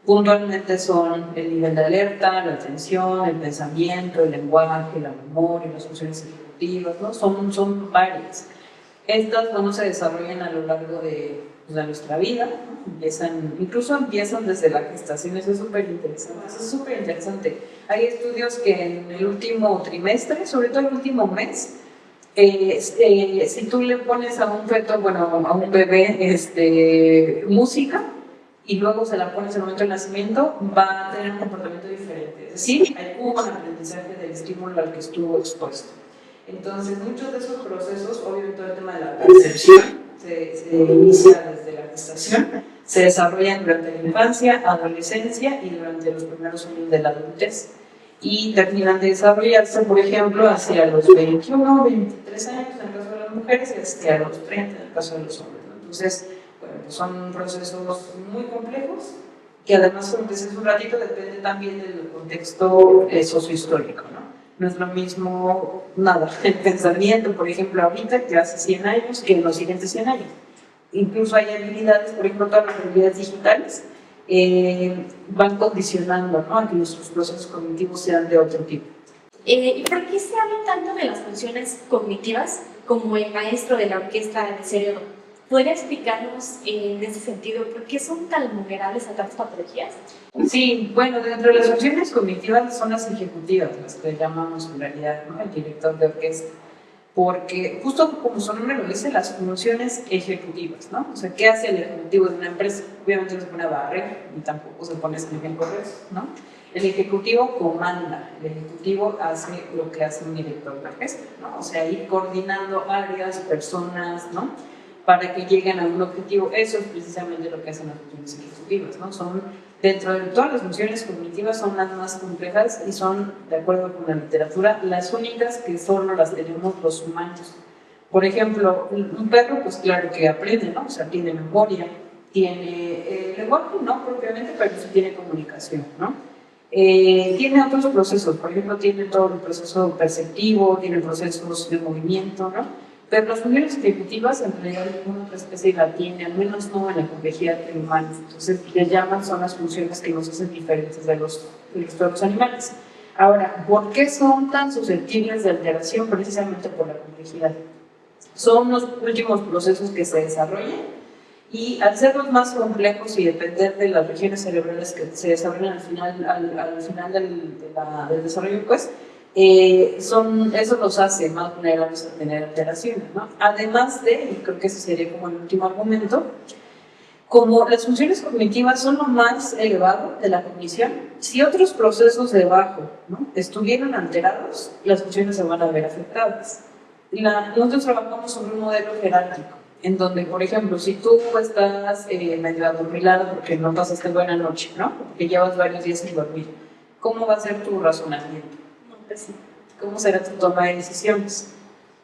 Puntualmente son el nivel de alerta, la atención, el pensamiento, el lenguaje, la memoria, las funciones ejecutivas, ¿no? Son varias. Estas no se desarrollan a lo largo de nuestra vida, ¿no? Incluso empiezan desde la gestación. Eso es súper interesante. Hay estudios que en el último trimestre, sobre todo el último mes, si tú le pones a un feto, bueno, a un bebé, música, y luego se la pones en el momento del nacimiento, va a tener un comportamiento diferente. Es decir, hay un aprendizaje del estímulo al que estuvo expuesto. Entonces, muchos de esos procesos, obviamente todo el tema de la percepción, se inicia desde la gestación, se desarrollan durante la infancia, adolescencia y durante los primeros años de la adultez. Y terminan de desarrollarse, por ejemplo, hacia los 21, 23 años en el caso de las mujeres y hacia los 30 en el caso de los hombres. Entonces, bueno, pues son procesos muy complejos que además, como decía hace un ratito, depende también del contexto sociohistórico, ¿no? No es lo mismo, el pensamiento, por ejemplo, ahorita que hace 100 años que en los siguientes 100 años. Incluso hay habilidades, por ejemplo, todas las habilidades digitales van condicionando, ¿no?, a que nuestros procesos cognitivos sean de otro tipo. ¿Y por qué se habla tanto de las funciones cognitivas como el maestro de la orquesta del cerebro? ¿Podría explicarnos en ese sentido por qué son tan vulnerables a tantas patologías? Sí, bueno, dentro de las funciones cognitivas son las ejecutivas, las que llamamos en realidad, ¿no?, el director de orquesta. Porque justo como su nombre lo dice, las funciones ejecutivas, ¿no? O sea, ¿qué hace el ejecutivo de una empresa? Obviamente no se pone a barrer, ni tampoco se pone a escribir correos, ¿no? El ejecutivo comanda, el ejecutivo hace lo que hace un director de orquesta, ¿no? O sea, ir coordinando áreas, personas, ¿no?, para que lleguen a un objetivo. Eso es precisamente lo que hacen las funciones ejecutivas, ¿no? Son, dentro de todas las funciones cognitivas, son las más complejas y son, de acuerdo con la literatura, las únicas que solo las tenemos los humanos. Por ejemplo, un perro, pues claro que aprende, ¿no? O sea, tiene memoria, tiene lenguaje, no propiamente, pero sí tiene comunicación, ¿no? Tiene otros procesos, por ejemplo, tiene todo el proceso perceptivo, tiene procesos de movimiento, ¿no? Pero las funciones ejecutivas en realidad ninguna otra especie la tiene, al menos no en la complejidad del humano. Entonces, les llaman, son las funciones que nos hacen diferentes de los otros animales. Ahora, ¿por qué son tan susceptibles de alteración? Precisamente por la complejidad. Son los últimos procesos que se desarrollan y al ser los más complejos y depender de las regiones cerebrales que se desarrollan al final del desarrollo, pues, eso los hace más vulnerables a tener alteraciones, ¿no? Además de, y creo que ese sería como el último argumento, como las funciones cognitivas son lo más elevado de la cognición, si otros procesos debajo, ¿no?, estuvieran alterados, las funciones se van a ver afectadas. Nosotros trabajamos sobre un modelo jerárquico, en donde, por ejemplo, si tú estás medio adormilado porque no pasaste buena noche, ¿no?, porque llevas varios días sin dormir, ¿cómo va a ser tu razonamiento? ¿Cómo será tu toma de decisiones?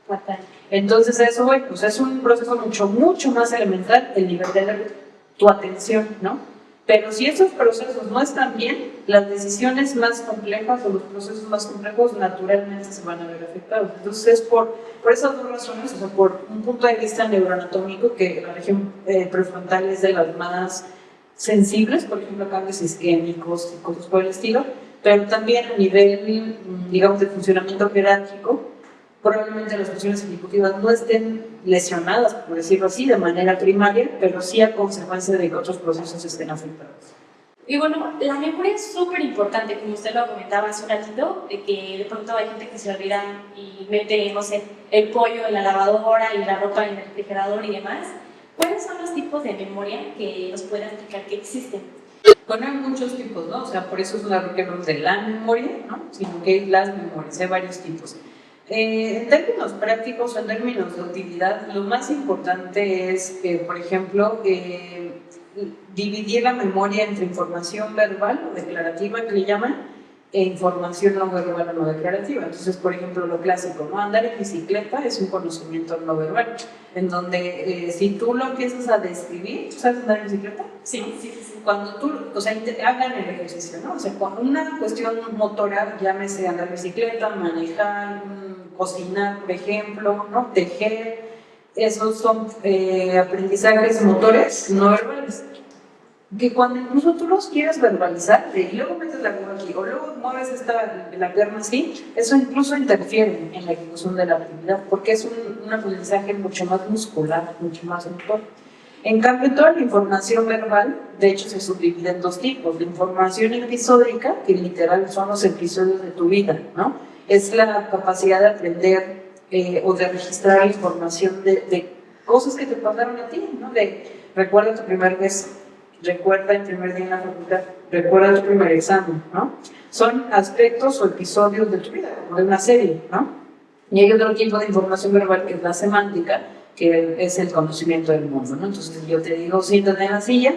Fatal. Entonces eso, pues es un proceso mucho más elemental, el nivel de tu atención, ¿no? Pero si esos procesos no están bien, las decisiones más complejas o los procesos más complejos naturalmente se van a ver afectados. Entonces es por esas dos razones, o sea, por un punto de vista neuroanatómico, que la región prefrontal es de las más sensibles, por ejemplo, cambios isquémicos y cosas por el estilo, pero también a nivel, digamos, de funcionamiento jerárquico, probablemente las funciones ejecutivas no estén lesionadas, por decirlo así, de manera primaria, pero sí a consecuencia de que otros procesos estén afectados. Y bueno, la memoria es súper importante, como usted lo comentaba hace un ratito, de que de pronto hay gente que se olvida y mete, no sé, el pollo en la lavadora y la ropa en el refrigerador y demás. ¿Cuáles son los tipos de memoria que nos pueden explicar que existen? Bueno, hay muchos tipos, ¿no? O sea, por eso es una que no es de la memoria, ¿no? Sino que hay las memorias, hay varios tipos. En términos prácticos o en términos de utilidad, lo más importante es, por ejemplo, dividir la memoria entre información verbal o declarativa, que le llaman, e información no verbal o no declarativa. Entonces, por ejemplo, lo clásico, ¿no? Andar en bicicleta es un conocimiento no verbal, en donde si tú lo empiezas a describir, ¿tú sabes andar en bicicleta? Sí, sí, sí. Cuando tú, o sea, hagan el ejercicio, ¿no? O sea, con una cuestión motora, llámese andar en bicicleta, manejar, cocinar, por ejemplo, ¿no? Tejer, esos son aprendizajes motores no verbales. Que cuando incluso tú los quieres verbalizar y luego metes la mano aquí o luego mueves la pierna así, eso incluso interfiere en la ejecución de la actividad porque es un aprendizaje mucho más muscular, mucho más motor. En cambio, toda la información verbal, de hecho, se subdivide en dos tipos: la información episódica, que literal son los episodios de tu vida, ¿no? Es la capacidad de aprender o de registrar información de cosas que te pasaron a ti, ¿no? Recuerda tu primer beso, recuerda el primer día en la facultad, recuerda tu primer examen, ¿no? Son aspectos o episodios de tu vida, como de una serie, ¿no? Y hay otro tipo de información verbal que es la semántica, que es el conocimiento del mundo, ¿no? Entonces yo te digo, siéntate en la silla,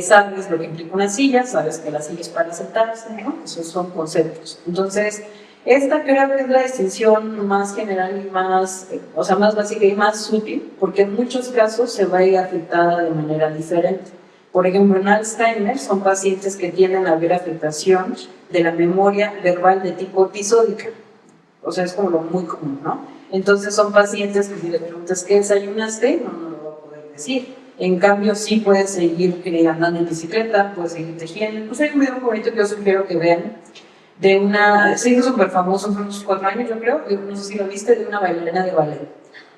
sabes lo que implica una silla, sabes que la silla es para sentarse, ¿no? Esos son conceptos. Entonces, esta creo que es la distinción más general y más, o sea, más básica y más útil, porque en muchos casos se va a ir afectada de manera diferente. Por ejemplo, en Alzheimer son pacientes que tienden a haber afectación de la memoria verbal de tipo episódica. O sea, es como lo muy común, ¿no? Entonces son pacientes que si le preguntas qué desayunaste, no lo va a poder decir. En cambio, sí puedes seguir andando en bicicleta, puedes seguir tejiendo. Pues hay un video muy bonito que yo sugiero que vean, de una, se hizo súper famoso hace unos 4 años, yo creo, no sé si lo viste, de una bailarina de ballet.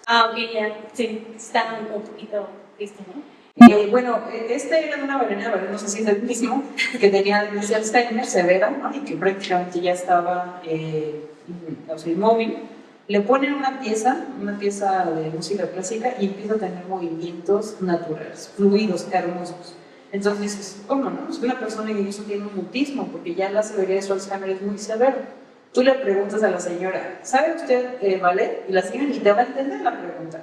Ah, ok, ya, sí, está un poquito triste, ¿no? Bueno, este era una bailarina de ballet, no sé si es el mismo, que tenía demencia Alzheimer severa, ¿no? Y que prácticamente ya estaba o sea, inmóvil. Le ponen una pieza de música clásica y empieza a tener movimientos naturales, fluidos, hermosos. Entonces dices, ¿cómo no? Es una persona que incluso tiene un mutismo, porque ya la severidad de su Alzheimer es muy severa. Tú le preguntas a la señora, ¿sabe usted ballet? Y la señora ni te va a entender la pregunta.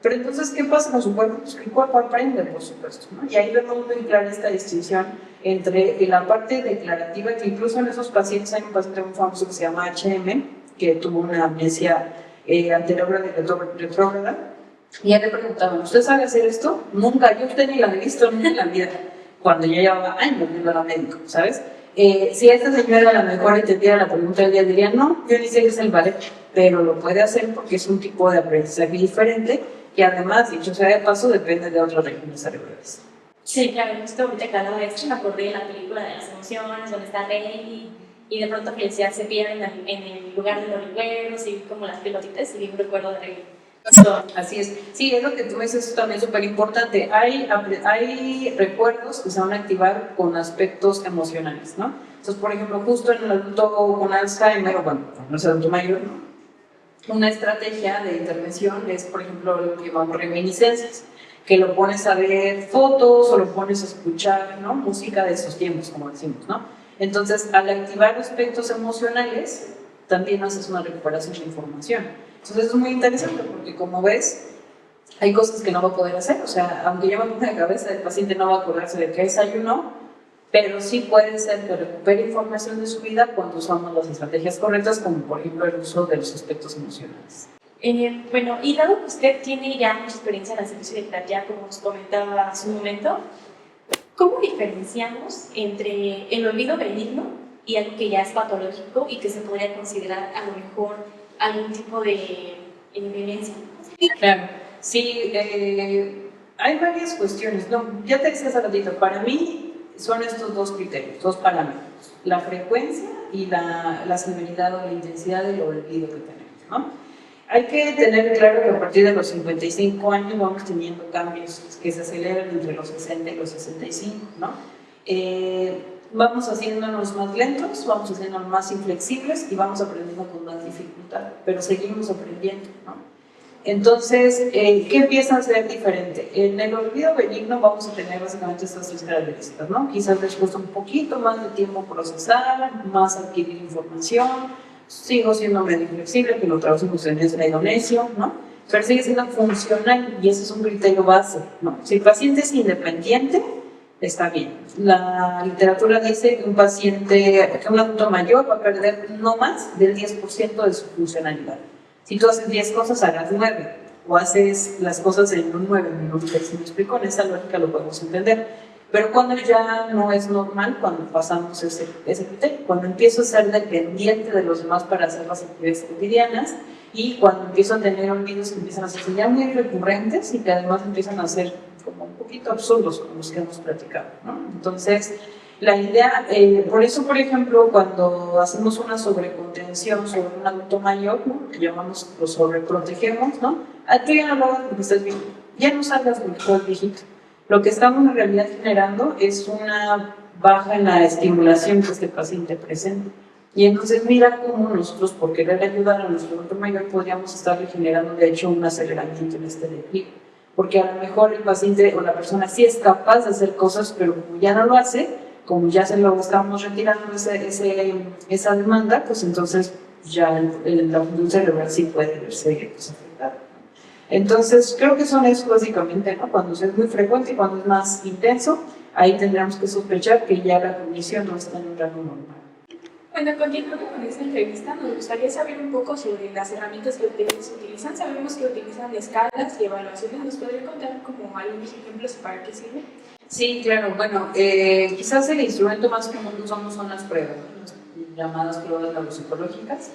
Pero entonces, ¿qué pasa con su cuerpo? Pues el cuerpo aprende, por supuesto, ¿no? Y ahí vemos muy clara esta distinción entre la parte declarativa, que incluso en esos pacientes, hay un paciente muy famoso que se llama HM, que tuvo una amnesia anterior retrógrada, y ya le preguntaban, ¿usted sabe hacer esto? Nunca, yo usted ni la he visto nunca en la vida, cuando ya llevaba años viendo a médico, ¿sabes? Si esta señora a lo mejor entendiera la pregunta del día, diría, no, yo ni sé qué es el ballet, pero lo puede hacer porque es un tipo de aprendizaje diferente, y además, dicho sea de paso, depende de otras regiones cerebrales. Sí, claro, justo ahorita que hablaba de esto, me acordé de la película de las emociones, donde está Rey y de pronto Felicidad se pierde en el lugar de los recuerdos y como las pelotitas y bien recuerdo de Rey. Así es. Sí, es lo que tú dices, eso también es súper importante. Hay recuerdos que se van a activar con aspectos emocionales, ¿no? Entonces, por ejemplo, justo en el adulto con Alzheimer, o bueno, no es adulto mayor, ¿no? Una estrategia de intervención es, por ejemplo, lo que llamamos reminiscencias, que lo pones a ver fotos o lo pones a escuchar, ¿no? Música de esos tiempos, como decimos, ¿no? Entonces, al activar aspectos emocionales, también haces una recuperación de información. Entonces, eso es muy interesante porque, como ves, hay cosas que no va a poder hacer. O sea, aunque yo me ponga de cabeza, el paciente no va a acordarse de qué desayunó, pero sí puede ser que recupere información de su vida cuando usamos las estrategias correctas, como por ejemplo el uso de los aspectos emocionales. Bueno, y dado que usted tiene ya mucha experiencia en la servicio de terapia, como nos comentaba hace un momento, ¿cómo diferenciamos entre el olvido benigno y algo que ya es patológico y que se podría considerar a lo mejor algún tipo de demencia? Claro, sí, hay varias cuestiones. No, ya te decía hace ratito, para mí son estos dos criterios, dos parámetros: la frecuencia y la severidad o la intensidad del olvido que tenemos, ¿no? Hay que tener claro que a partir de los 55 años vamos teniendo cambios que se aceleran entre los 60 y los 65, ¿no? Vamos haciéndonos más lentos, vamos haciéndonos más inflexibles y vamos aprendiendo con más dificultad, pero seguimos aprendiendo, ¿no? Entonces, ¿qué empieza a ser diferente? En el olvido benigno vamos a tener básicamente estas tres características, ¿no? Quizás les cuesta un poquito más de tiempo procesar, más adquirir información, sigo siendo medio inflexible, que lo traducimos en medio necio, ¿no? Pero sigue siendo funcional y ese es un criterio base, ¿no? Si el paciente es independiente, está bien. La literatura dice que un paciente, que un adulto mayor va a perder no más del 10% de su funcionalidad. Si tú haces 10 cosas, hagas 9, o haces las cosas en un 9 minutos. Si me explico, en esa lógica lo podemos entender. Pero cuando ya no es normal, cuando pasamos ese criterio, cuando empiezo a ser dependiente de los demás para hacer las actividades cotidianas, y cuando empiezo a tener olvidos que empiezan a ser ya muy recurrentes y que además empiezan a ser como un poquito absurdos como los que hemos platicado, ¿no? Entonces, la idea, por eso, por ejemplo, cuando hacemos una sobrecontención sobre un adulto mayor, ¿no?, que llamamos, lo sobreprotegemos, ¿no? Tú ya no lo hagas porque estás viejito, ya no salgas porque estás viejito. Lo que estamos en realidad generando es una baja en la estimulación que este paciente presenta. Y entonces mira cómo nosotros, por querer ayudar a nuestro adulto mayor, podríamos estarle generando, de hecho, un aceleramiento en este declive. Porque a lo mejor el paciente o la persona sí es capaz de hacer cosas, pero como ya no lo hace, como ya se lo estamos retirando esa demanda, pues entonces ya la función cerebral sí puede verse afectada. Entonces, creo que son eso básicamente, ¿no? Cuando es muy frecuente y cuando es más intenso, ahí tendríamos que sospechar que ya la cognición no está en un rango normal. Bueno, continuando con esta entrevista, nos gustaría saber un poco sobre las herramientas que ustedes utilizan. Sabemos que utilizan escalas y evaluaciones. ¿Nos podría contar como algunos ejemplos para qué sirve? Sí, claro. Bueno, quizás el instrumento más común que usamos son las pruebas, las llamadas pruebas neuropsicológicas.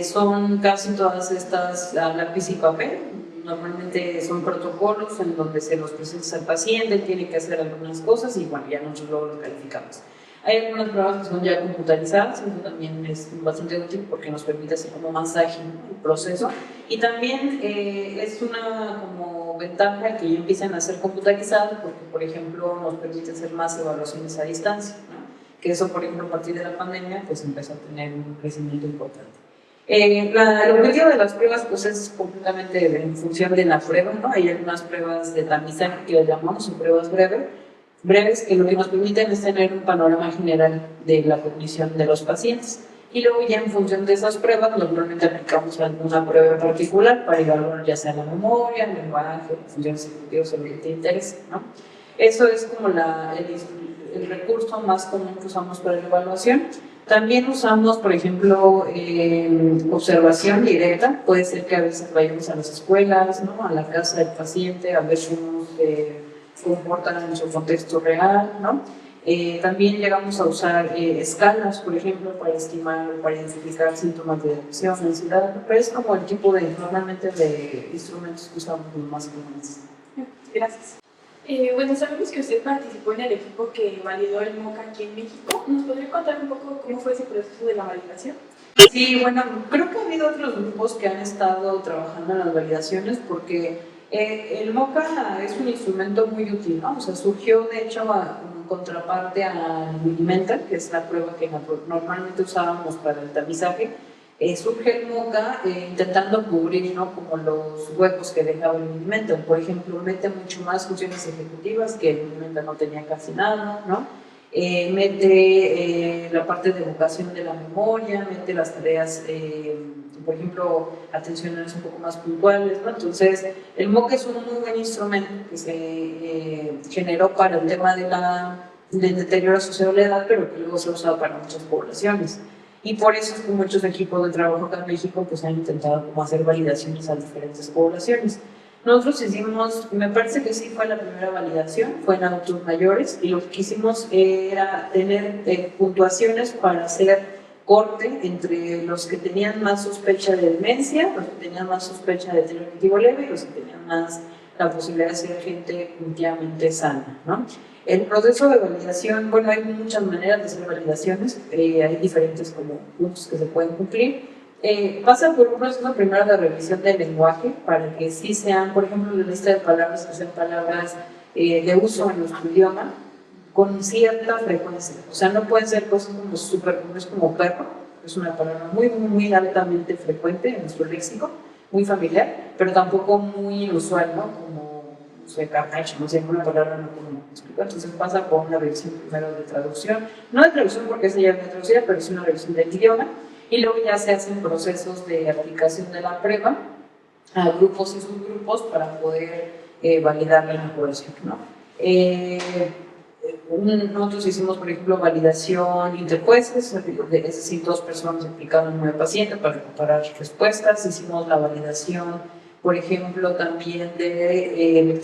Son casi todas estas a lápiz y papel. Normalmente son protocolos en donde se los presenta al paciente, tiene que hacer algunas cosas y bueno, ya nosotros luego lo calificamos. Hay algunas pruebas que son ya computarizadas, eso también es bastante útil porque nos permite hacer como más ágil el proceso. Y también es una como ventaja que ya empiecen a ser computarizadas porque, por ejemplo, nos permite hacer más evaluaciones a distancia, ¿no? Que eso, por ejemplo, a partir de la pandemia, pues empezó a tener un crecimiento importante. El objetivo de las pruebas pues es completamente en función de la prueba, ¿no? Hay algunas pruebas de tamizaje que llamamos, son pruebas breves que lo que nos permiten es tener un panorama general de la cognición de los pacientes. Y luego ya en función de esas pruebas normalmente aplicamos alguna prueba en particular para evaluar ya sea la memoria, el lenguaje, funciones ejecutivas o lo que te interese, ¿no? Eso es como el recurso más común que usamos para la evaluación. También usamos, por ejemplo, observación directa. Puede ser que a veces vayamos a las escuelas, ¿no?, a la casa del paciente, a ver cómo se comportan en su contexto real, ¿no? También llegamos a usar escalas, por ejemplo, para estimar, para identificar síntomas de depresión, ansiedad, pero es como el tipo normalmente de instrumentos que usamos los más comunes. Gracias. Bueno, sabemos que usted participó en el equipo que validó el MOOC aquí en México. ¿Nos podría contar un poco cómo fue ese proceso de la validación? Sí, bueno, creo que ha habido otros grupos que han estado trabajando en las validaciones porque el MOCA es un instrumento muy útil, ¿no? O sea, surgió de hecho como contraparte al Minimental, que es la prueba que normalmente usábamos para el tamizaje. Surge el MOCA intentando cubrir, ¿no?, como los huecos que dejaba el Minimental. Por ejemplo, mete mucho más funciones ejecutivas que el Minimental no tenía casi nada, ¿no? Mete la parte de evocación de la memoria, mete las tareas, por ejemplo, atencionales un poco más puntuales, ¿no? Entonces, el MOOC es un muy buen instrumento que se generó para el tema del deterioro asociado a la edad, pero que luego se ha usado para muchas poblaciones. Y por eso es que muchos equipos de trabajo acá en México pues, han intentado como hacer validaciones a diferentes poblaciones. Nosotros hicimos, me parece que sí fue la primera validación, fue en adultos mayores, y lo que hicimos era tener puntuaciones para hacer corte entre los que tenían más sospecha de demencia, los que tenían más sospecha de deterioro cognitivo leve y los que tenían más la posibilidad de ser gente cognitivamente sana, ¿no? El proceso de validación, bueno, hay muchas maneras de hacer validaciones, hay diferentes como puntos que se pueden cumplir. Pasa por un proceso primero de revisión del lenguaje para que sí sean, por ejemplo, la lista de palabras que sean palabras de uso en nuestro idioma. con cierta frecuencia. O sea, no pueden ser cosas como súper comunes como perro, es una palabra muy altamente frecuente en nuestro léxico, muy familiar, pero tampoco muy inusual, ¿no? Como, no sé, carnage, no sé, una palabra no común. Entonces pasa por una revisión primero de traducción, no de traducción porque esa ya es traducida, pero es una revisión del idioma, y luego ya se hacen procesos de aplicación de la prueba a grupos y subgrupos para poder validar la incorporación, ¿no? Nosotros hicimos, por ejemplo, validación interjueces, es decir, 2 personas aplicaron a 9 pacientes para comparar respuestas. Hicimos la validación, por ejemplo, también de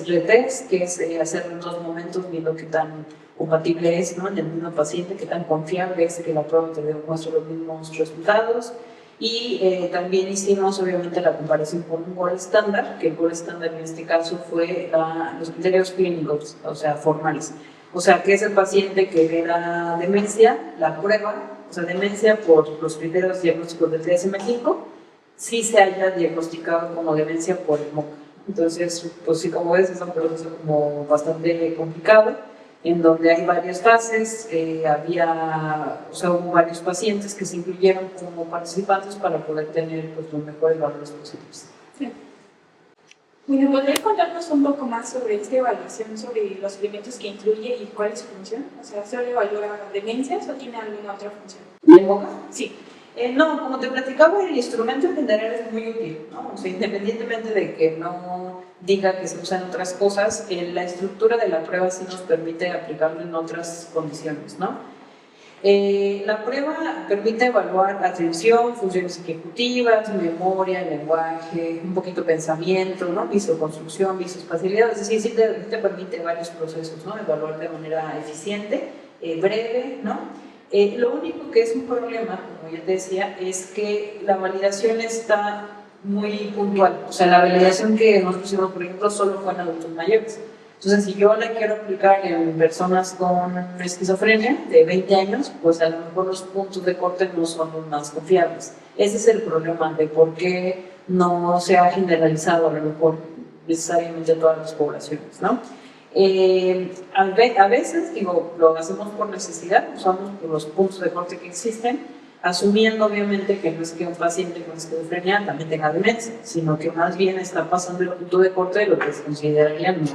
retest, que es hacerlo en 2 momentos, viendo qué tan compatible es, ¿no?, en el mismo paciente, qué tan confiable es que la prueba te demuestre los mismos resultados. Y también hicimos, obviamente, la comparación con un gold estándar, que el gold estándar en este caso fue los criterios clínicos, o sea, formales. O sea, que es el paciente que era demencia, la prueba, o sea, demencia por los criterios diagnósticos del DSM-5, sí se haya diagnosticado como demencia por el MOCA. Entonces, pues sí, como ves, es un proceso como bastante complicado, en donde hay varias fases, hubo varios pacientes que se incluyeron como participantes para poder tener, pues, los mejores valores posibles. Sí. Bueno, ¿podrías contarnos un poco más sobre esta evaluación, sobre los elementos que incluye y cuál es su función? O sea, ¿solo evalúa demencias o tiene alguna otra función? ¿El MOCA? Sí. No, como te platicaba, el instrumento en general es muy útil, ¿no? O sea, independientemente de que no diga que se usan otras cosas, la estructura de la prueba sí nos permite aplicarlo en otras condiciones, ¿no? La prueba permite evaluar atención, funciones ejecutivas, memoria, lenguaje, un poquito pensamiento, ¿no?, visoconstrucción, visoespacialidad, es decir, sí te permite varios procesos, ¿no?, evaluar de manera eficiente, breve, ¿no? Lo único que es un problema, como ya te decía, es que la validación está muy puntual. O sea, la validación que nosotros hicimos, por ejemplo, solo fue en adultos mayores. Entonces, si yo la quiero aplicar en personas con esquizofrenia de 20 años, pues a lo mejor los puntos de corte no son los más confiables. Ese es el problema de por qué no se ha generalizado a lo mejor necesariamente a todas las poblaciones, ¿no? A veces, digo, lo hacemos por necesidad, usamos los puntos de corte que existen, asumiendo obviamente que no es que un paciente con esquizofrenia también tenga demencia, sino que más bien está pasando el punto de corte de lo que se consideraría normal,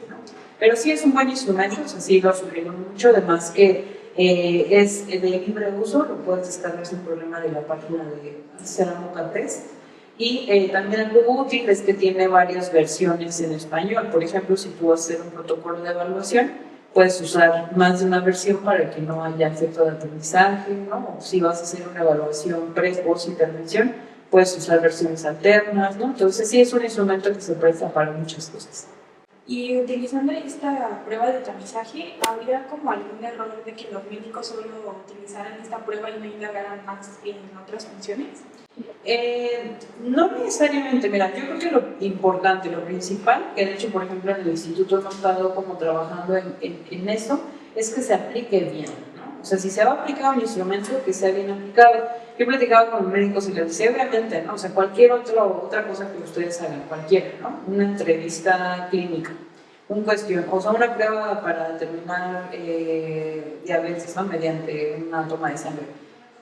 ¿no? Pero sí es un buen instrumento, o sea, sí lo sugiero mucho, además que es de libre uso, lo puedes descargar sin problema de la página de Ceramo Test. Y también algo útil es que tiene varias versiones en español. Por ejemplo, si tú vas a hacer un protocolo de evaluación, puedes usar más de una versión para que no haya efecto de aprendizaje, ¿no? O si vas a hacer una evaluación post intervención, puedes usar versiones alternas, ¿no? Entonces sí es un instrumento que se presta para muchas cosas. Y utilizando esta prueba de tamizaje, ¿habría como algún error de que los médicos solo utilizaran esta prueba y no indagaran más en otras funciones? No necesariamente, mira, yo creo que lo importante, lo principal, que de hecho, por ejemplo, en el instituto hemos estado como trabajando en eso, es que se aplique bien, ¿no? O sea, si se va a aplicar un instrumento, que sea bien aplicado. Yo he platicado con los médicos y les decía, obviamente, ¿no? O sea, cualquier otra cosa que ustedes hagan, cualquiera, ¿no? Una entrevista clínica, o sea, una prueba para determinar diabetes, ¿no?, mediante una toma de sangre.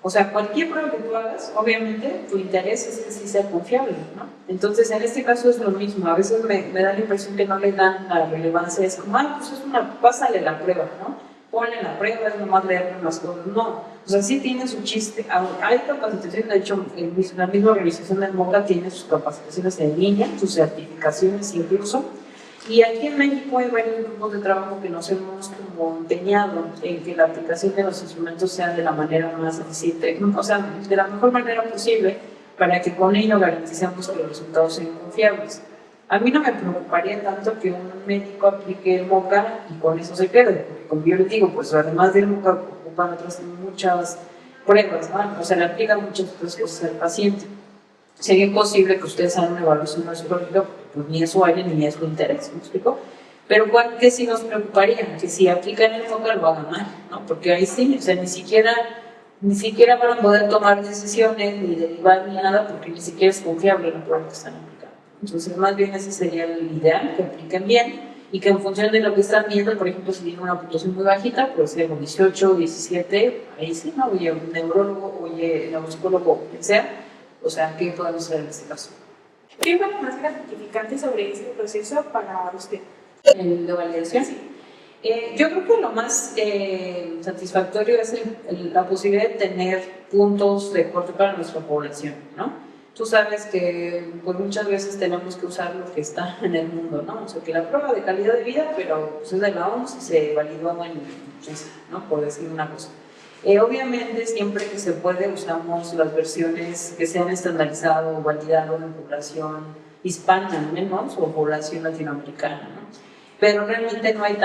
O sea, cualquier prueba que tú hagas, obviamente, tu interés es que sí sea confiable, ¿no? Entonces, en este caso es lo mismo. A veces me da la impresión que no le dan la relevancia. Es como, pues pásale la prueba, ¿no? Ponle la prueba, es nomás leer las cosas. No, o sea, sí tiene su chiste. Hay capacitaciones, de hecho, la misma organización del MOCA tiene sus capacitaciones en línea, sus certificaciones incluso. Y aquí en México hay varios grupos de trabajo que nos hemos como empeñado en que la aplicación de los instrumentos sea de la manera más eficiente, o sea, de la mejor manera posible, para que con ello garanticemos que los resultados sean confiables. A mí no me preocuparía tanto que un médico aplique el MOCA y con eso se quede, porque como yo les digo, pues además del MOCA ocupan otras muchas pruebas, ¿no? O sea, le aplican muchas otras cosas al paciente. Sería imposible que ustedes hagan una evaluación psicológica, pues ni eso hay ni es su interés, ¿me explico? Pero ¿qué sí nos preocuparía? Que si aplican el MOCA lo hagan mal, ¿no? Porque ahí sí, o sea, ni siquiera van a poder tomar decisiones, ni derivar, ni nada, porque ni siquiera es confiable la prueba que están aplicando. Entonces, más bien ese sería el ideal, que apliquen bien. y que en función de lo que están viendo, por ejemplo, si tienen una puntuación muy bajita, pues sea 18, 17, ahí sí, ¿no? Oye, un neurólogo, oye, neuropsicólogo, quien sea, o sea, ¿qué podemos hacer en este caso? ¿Qué fue lo más gratificante sobre ese proceso para usted? ¿El de validación? Sí. Yo creo que lo más satisfactorio es la posibilidad de tener puntos de corte para nuestra población, ¿no? Tú sabes que pues, muchas veces tenemos que usar lo que está en el mundo, ¿no? O sea, que la prueba de calidad de vida, pero pues, es de la OMS y se validó en Suiza, ¿no? Por decir una cosa. Obviamente, siempre que se puede, usamos las versiones que se han estandarizado o validado en población hispana, al menos, o población latinoamericana, ¿no? Pero realmente no hay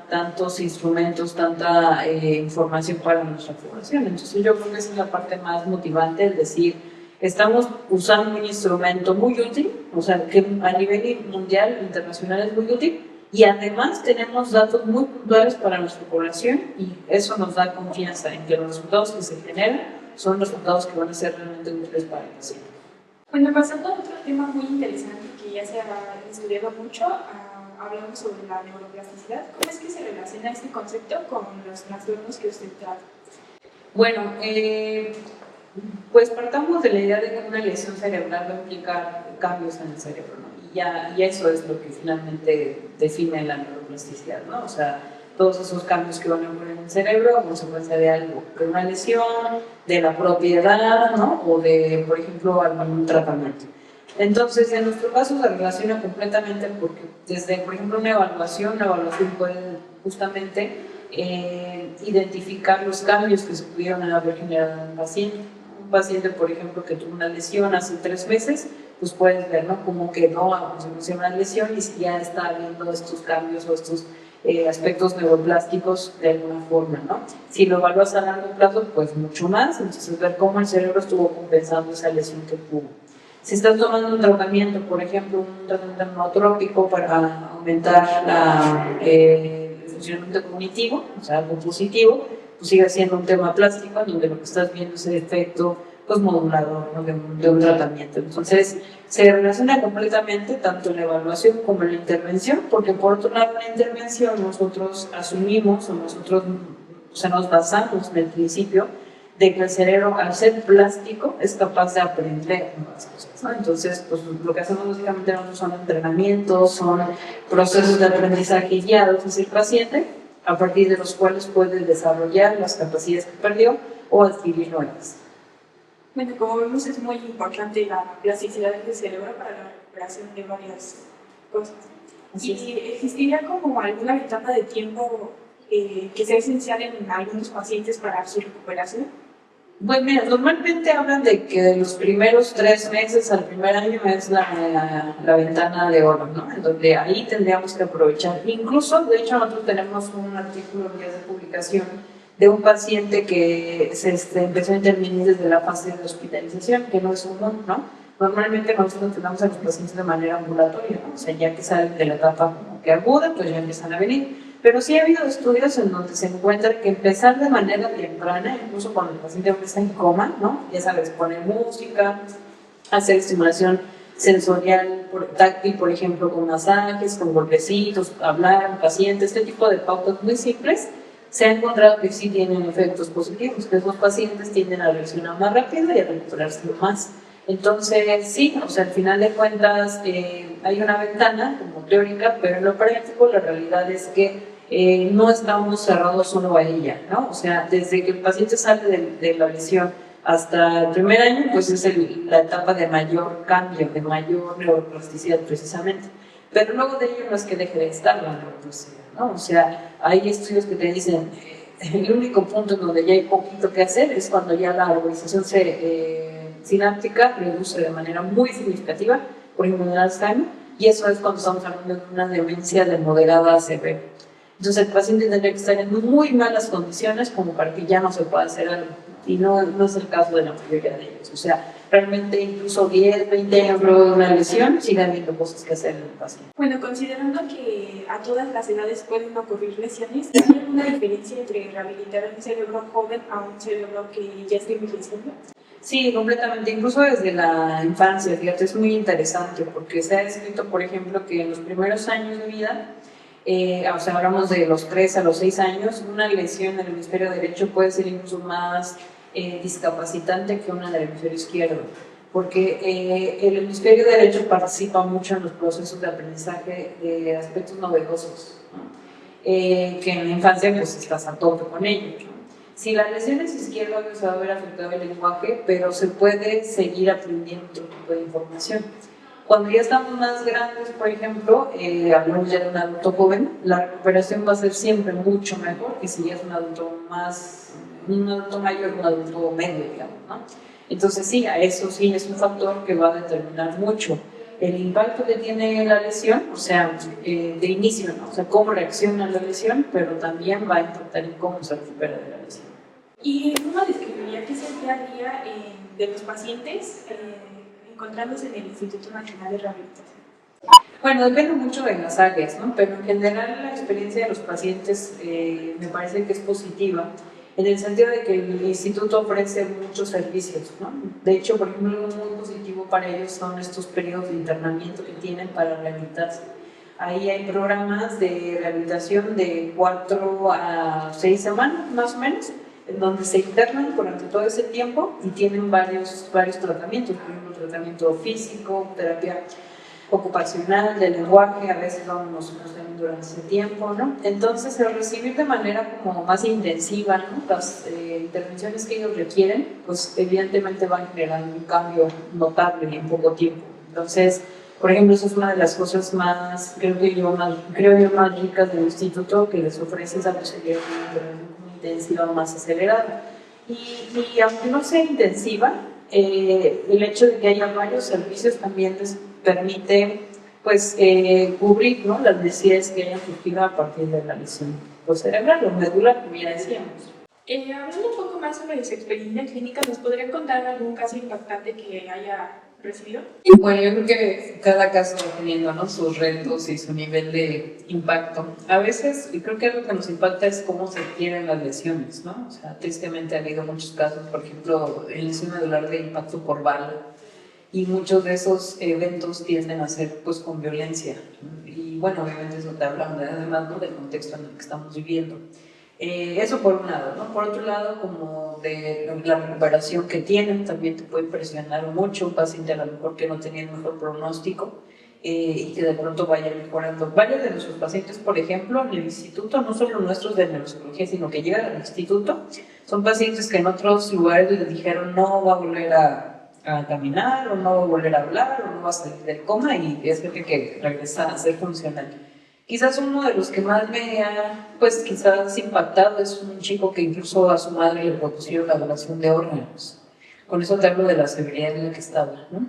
tantos instrumentos, tanta información para nuestra población. Entonces yo creo que esa es la parte más motivante, es decir, estamos usando un instrumento muy útil, o sea, que a nivel mundial, internacional es muy útil, y además tenemos datos muy puntuales para nuestra población y eso nos da confianza en que los resultados que se generan son resultados que van a ser realmente útiles para el paciente. Bueno, pasando a otro tema muy interesante que ya se ha estudiado mucho, hablamos sobre la neuroplasticidad. ¿Cómo es que se relaciona este concepto con los trastornos que usted trata? Bueno, pues partamos de la idea de que una lesión cerebral va a implicar cambios en el cerebro, ¿no? Y eso es lo que finalmente define la neuroplasticidad, ¿no? O sea, todos esos cambios que van a ocurrir en el cerebro a consecuencia de algo, de una lesión, de la propiedad, ¿no? O de, por ejemplo, algún tratamiento. Entonces, en nuestro caso se relaciona completamente porque desde, por ejemplo, una evaluación puede justamente identificar los cambios que se pudieron haber generado en un paciente. Un paciente, por ejemplo, que tuvo una lesión hace 3 meses, pues puedes ver, ¿no?, cómo quedó a consecuencia de una lesión y si ya está habiendo estos cambios o estos aspectos neuroplásticos de alguna forma, ¿no? Si lo evalúas a largo plazo, pues mucho más, entonces ver cómo el cerebro estuvo compensando esa lesión que tuvo. Si estás tomando un tratamiento, por ejemplo, un tratamiento neurotrópico para aumentar el funcionamiento cognitivo, o sea, algo positivo, pues sigue siendo un tema plástico en donde lo que estás viendo es el efecto pues, modulador, ¿no?, de un tratamiento. Entonces, se relaciona completamente tanto en la evaluación como en la intervención, porque por otro lado, en la intervención nosotros asumimos o nosotros nos basamos en el principio de que el cerebro, al ser plástico, es capaz de aprender nuevas cosas, ¿no? Entonces, pues, lo que hacemos básicamente nosotros son entrenamientos, son procesos de aprendizaje guiados hacia el paciente, a partir de los cuales puede desarrollar las capacidades que perdió o adquirir nuevas. Bueno, como vemos, es muy importante la plasticidad del cerebro para la recuperación de varias cosas. ¿Y existiría como alguna ventana de tiempo que sea esencial en algunos pacientes para su recuperación? Pues mira, normalmente hablan de que de los primeros 3 meses al primer año es la ventana de oro, ¿no? En donde ahí tendríamos que aprovechar. Incluso, de hecho, nosotros tenemos un artículo en vías de publicación de un paciente que se empezó a intervenir desde la fase de hospitalización, que no es común, ¿no? Normalmente nosotros tratamos a los pacientes de manera ambulatoria, ¿no? O sea, ya que salen de la etapa como que aguda, pues ya empiezan a venir. Pero sí ha habido estudios en donde se encuentra que empezar de manera temprana, incluso cuando el paciente está en coma, ¿no? Ya sabes, poner música, hacer estimulación sensorial, táctil, por ejemplo, con masajes, con golpecitos, hablar al paciente, este tipo de pautas muy simples, se ha encontrado que sí tienen efectos positivos, que esos pacientes tienden a reaccionar más rápido y a recuperarse más. Entonces, sí, o sea, al final de cuentas hay una ventana como teórica, pero en lo práctico la realidad es que no estamos cerrados solo a ella, ¿no? O sea, desde que el paciente sale de la lesión hasta el primer año, pues es la etapa de mayor cambio, de mayor neuroplasticidad precisamente. Pero luego de ello no es que deje de estar la neuroplasticidad, ¿no? O sea, hay estudios que te dicen el único punto en donde ya hay poquito que hacer es cuando ya la organización sináptica reduce de manera muy significativa, por ejemplo en el Alzheimer, y eso es cuando estamos hablando de una demencia de moderada a severa. Entonces el paciente tendría que estar en muy malas condiciones como para que ya no se pueda hacer algo, y no es el caso de la mayoría de ellos. O sea, realmente incluso 10, 20 años luego de una lesión sigue habiendo cosas que hacer en el paciente. Bueno, considerando que a todas las edades pueden ocurrir lesiones, ¿hay alguna diferencia entre rehabilitar un cerebro joven a un cerebro que ya esté envejeciendo? Sí, completamente, incluso desde la infancia, fíjate, es muy interesante porque se ha descrito, por ejemplo, que en los primeros años de vida O sea, hablamos de los 3 a los 6 años, una lesión en el hemisferio derecho puede ser incluso más discapacitante que una del hemisferio izquierdo, porque el hemisferio derecho participa mucho en los procesos de aprendizaje de aspectos novedosos, ¿no? Que en la infancia pues estás a tope con ello, ¿no? Si la lesión es izquierda, se va a ver afectado el lenguaje, pero se puede seguir aprendiendo otro tipo de información. Cuando ya estamos más grandes, por ejemplo, hablamos ya de un adulto joven, la recuperación va a ser siempre mucho mejor que si ya es un adulto mayor, un adulto medio, digamos, ¿no? Entonces sí, a eso sí es un factor que va a determinar mucho el impacto que tiene la lesión, o sea, de inicio, ¿no? O sea, cómo reacciona la lesión, pero también va a impactar en cómo se recupera de la lesión. ¿Y cómo describiría qué es el día a día de los pacientes encontrándose en el Instituto Nacional de Rehabilitación? Bueno, depende mucho de las áreas, ¿no? Pero en general la experiencia de los pacientes me parece que es positiva, en el sentido de que el instituto ofrece muchos servicios, ¿no? De hecho, por ejemplo, algo muy positivo para ellos son estos periodos de internamiento que tienen para rehabilitarse. Ahí hay programas de rehabilitación de 4 a 6 semanas, más o menos, en donde se internan durante todo ese tiempo y tienen varios tratamientos, por ejemplo, tratamiento físico, terapia ocupacional, de lenguaje, a veces vamos nosotros también durante ese tiempo, ¿no? Entonces, el recibir de manera como más intensiva, ¿no? Las intervenciones que ellos requieren, pues evidentemente van generando un cambio notable en poco tiempo. Entonces, por ejemplo, eso es una de las cosas más, creo yo, más ricas del instituto, que les ofrece esa posibilidad de una intervención intensiva más acelerada. Y aunque no sea intensiva, el hecho de que haya varios servicios también les permite pues, cubrir, ¿no?, las necesidades que hayan surgido a partir de la lesión cerebral o medular, como ya decíamos. Hablando un poco más sobre su experiencia clínica, ¿nos podrían contar algún caso impactante que haya recibido? Bueno, yo creo que cada caso va teniendo, ¿no?, sus retos y su nivel de impacto. A veces, y creo que algo que nos impacta es cómo se adquieren las lesiones, ¿no? O sea, tristemente ha habido muchos casos, por ejemplo, en lesión medular de impacto por bala, y muchos de esos eventos tienden a ser pues con violencia, y bueno, obviamente eso te habla además, ¿no?, del contexto en el que estamos viviendo. Eso por un lado, ¿no? Por otro lado, como de la recuperación que tienen, también te puede impresionar mucho un paciente a lo mejor que no tenía el mejor pronóstico y que de pronto vaya mejorando. Varios de nuestros pacientes, por ejemplo, en el instituto, no solo nuestros de neuropsicología, sino que llegan al instituto, son pacientes que en otros lugares les dijeron no va a volver a caminar, o no va a volver a hablar, o no va a salir del coma, y es gente que regresa a ser funcional. Quizás uno de los que más me ha, pues quizás impactado es un chico que incluso a su madre le propusieron la donación de órganos. Con eso te hablo de la severidad en la que estaba, ¿no?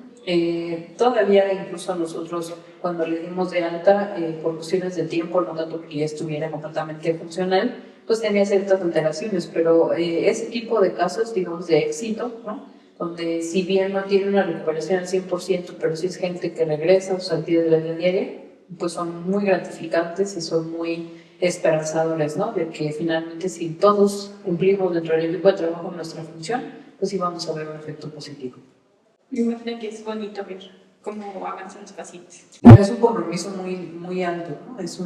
Todavía incluso nosotros cuando le dimos de alta por cuestiones de tiempo, no tanto que ya estuviera completamente funcional, pues tenía ciertas alteraciones, pero ese tipo de casos, digamos, de éxito, ¿no?, donde si bien no tiene una recuperación al 100%, pero sí es gente que regresa a sus actividades de la vida diaria, pues son muy gratificantes y son muy esperanzadores, ¿no?, de que finalmente si todos cumplimos dentro del equipo de trabajo nuestra función, pues sí vamos a ver un efecto positivo. Me imagino que es bonito ver cómo avanzan los pacientes. Es un compromiso muy alto, ¿no? Es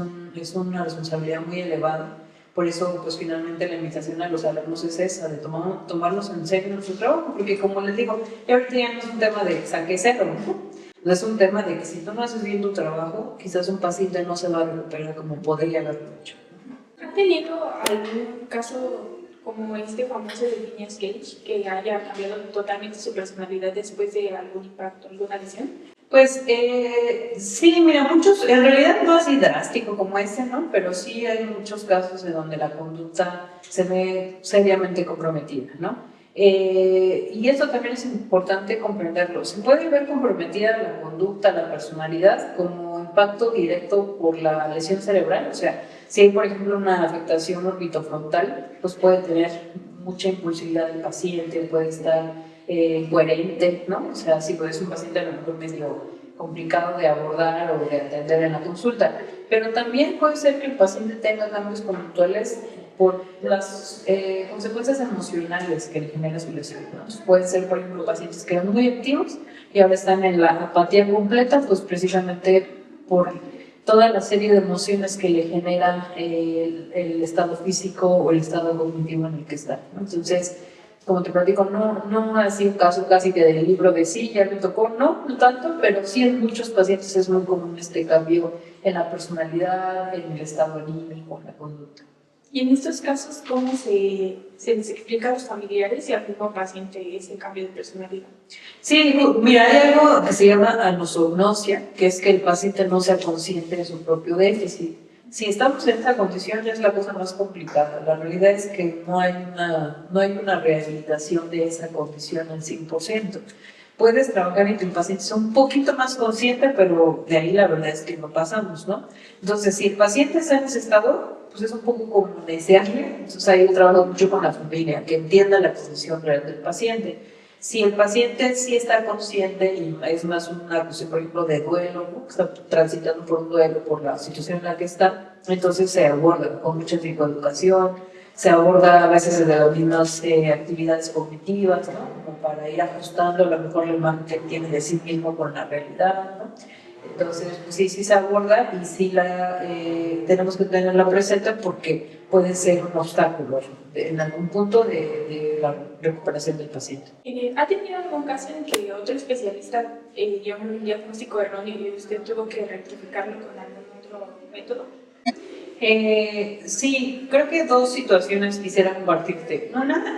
una responsabilidad muy elevada. Por eso, pues finalmente la invitación a los alumnos es esa, de tomarnos en serio nuestro trabajo, porque como les digo, ahorita ya no es un tema de saque cero, ¿no? Es un tema de que si tú no haces bien tu trabajo, quizás un paciente no se va a recuperar como podría haberlo hecho. ¿Han tenido algún caso como este famoso de Phineas Gage que haya cambiado totalmente su personalidad después de algún impacto, alguna lesión? Pues sí, mira, muchos, en realidad no así drástico como ese, ¿no? Pero sí hay muchos casos en donde la conducta se ve seriamente comprometida, ¿no? Y eso también es importante comprenderlo. Se puede ver comprometida la conducta, la personalidad, como impacto directo por la lesión cerebral. O sea, si hay, por ejemplo, una afectación orbitofrontal, pues puede tener mucha impulsividad del paciente, puede estar coherente, ¿no? O sea, si es un paciente a lo mejor medio complicado de abordar o de atender en la consulta, pero también puede ser que el paciente tenga cambios conductuales por las consecuencias emocionales que le genera su lesión, ¿no? Pueden ser, por ejemplo, pacientes que eran muy activos y ahora están en la apatía completa, pues precisamente por toda la serie de emociones que le genera el estado físico o el estado cognitivo en el que está, ¿no? Entonces, como te platico, no ha sido un caso casi que del libro de sí, ya me tocó, no tanto, pero sí en muchos pacientes es muy común este cambio en la personalidad, en el estado anímico, en la conducta. Y en estos casos, ¿cómo se les explica a los familiares y al mismo paciente ese cambio de personalidad? Sí, mira, hay algo que se llama anosognosia, que es que el paciente no sea consciente de su propio déficit. Si estamos en esta condición ya es la cosa más complicada. La realidad es que no hay una rehabilitación de esa condición al 100%. Puedes trabajar en que el paciente sea un poquito más consciente, pero de ahí la verdad es que no pasamos, ¿no? Entonces, si el paciente está en ese estado, pues es un poco como desearle. Entonces, ahí yo trabajo mucho con la familia, que entienda la condición real del paciente. Si el paciente sí está consciente y es más una cuestión, por ejemplo, de duelo, ¿no? Está transitando por un duelo, por la situación en la que está, entonces se aborda con mucha psicoeducación, se aborda a veces desde las mismas actividades cognitivas, ¿no? Como para ir ajustando a lo mejor la imagen que tiene de sí mismo con la realidad, ¿no? Entonces, pues sí se aborda y sí tenemos que tenerla presente porque puede ser un obstáculo en algún punto de la recuperación del paciente. ¿Ha tenido algún caso en que otro especialista dio un diagnóstico erróneo y usted tuvo que rectificarlo con algún otro método? Sí, creo que dos situaciones quisiera compartirte. Una,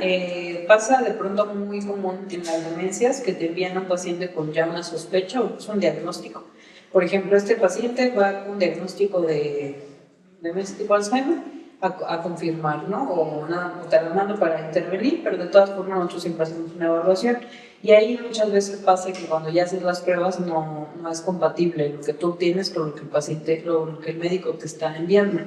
pasa de pronto muy común en las demencias que te envían a un paciente con ya una sospecha o un diagnóstico. Por ejemplo, este paciente va con un diagnóstico de demencia tipo Alzheimer a confirmar, ¿no? O te la mando para intervenir, pero de todas formas nosotros siempre hacemos una evaluación. Y ahí muchas veces pasa que cuando ya haces las pruebas no es compatible lo que tú tienes con lo que el paciente, lo que el médico te está enviando.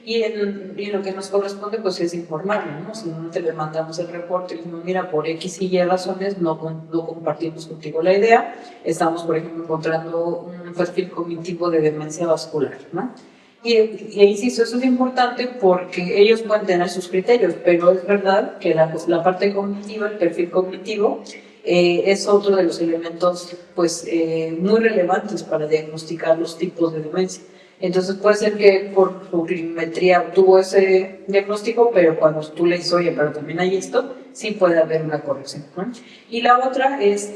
Y en lo que nos corresponde pues es informarlo, ¿no? Si no te le mandamos el reporte y le decimos, mira, por X y Y razones no compartimos contigo la idea, estamos, por ejemplo, encontrando un perfil cognitivo de demencia vascular, ¿no? Y insisto, eso es importante porque ellos pueden tener sus criterios, pero es verdad que la parte cognitiva, el perfil cognitivo, es otro de los elementos pues, muy relevantes para diagnosticar los tipos de demencia. Entonces puede ser que por su climetría obtuvo ese diagnóstico, pero cuando tú le dices, oye, pero también hay esto, sí puede haber una corrección, ¿no? Y la otra es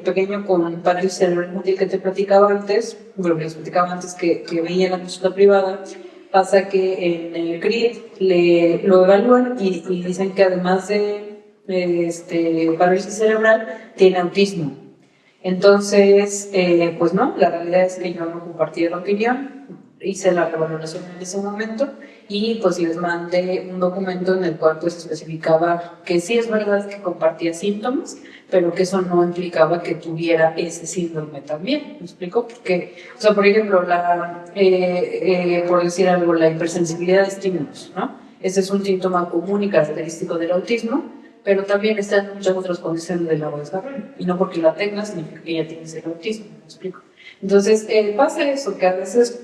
pequeño con parálisis cerebral infantil que te platicaba antes, bueno, que les platicaba antes que veía en la consulta privada, pasa que en el CRIT lo evalúan y dicen que además de parálisis cerebral tiene autismo. Entonces, pues no, la realidad es que yo no compartí la opinión, hice la revaloración en ese momento y pues les mandé un documento en el cual pues especificaba que sí es verdad que compartía síntomas, pero que eso no implicaba que tuviera ese síndrome también. ¿Me explico? Porque, o sea, por ejemplo, por decir algo, la hipersensibilidad de estímulos, ¿no? Ese es un síntoma común y característico del autismo, pero también está en muchas otras condiciones del neurodesarrollo. Y no porque la tengas significa que ya tienes el autismo, ¿me explico? Entonces, pasa eso, que a veces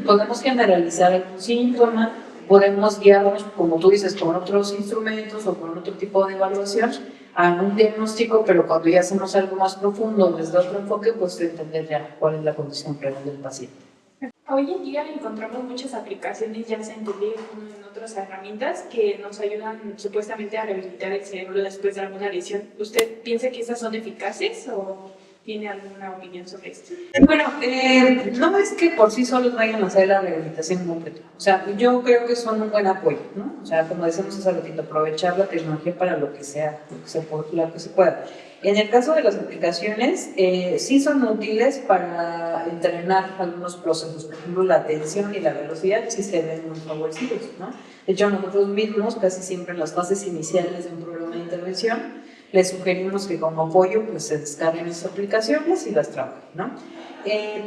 podemos generalizar algún síntoma, podemos guiarnos, como tú dices, con otros instrumentos o con otro tipo de evaluación a un diagnóstico, pero cuando ya hacemos algo más profundo, desde otro enfoque, pues entender ya cuál es la condición real del paciente. Hoy en día encontramos muchas aplicaciones, ya sea en teléfono, en otras herramientas, que nos ayudan supuestamente a rehabilitar el cerebro después de alguna lesión. ¿Usted piensa que esas son eficaces o tiene alguna opinión sobre esto? Bueno, no es que por sí solos vayan a hacer la rehabilitación completa. O sea, yo creo que son un buen apoyo, ¿no? O sea, como decimos hace ratito, aprovechar la tecnología para lo que sea, lo que se pueda. En el caso de las aplicaciones, sí son útiles para entrenar algunos procesos. Por ejemplo, la atención y la velocidad sí se ven muy favorecidos, ¿no? De hecho, nosotros mismos, casi siempre en las fases iniciales de un programa de intervención, les sugerimos que como apoyo pues, se descarguen esas aplicaciones y las trabajen, ¿no?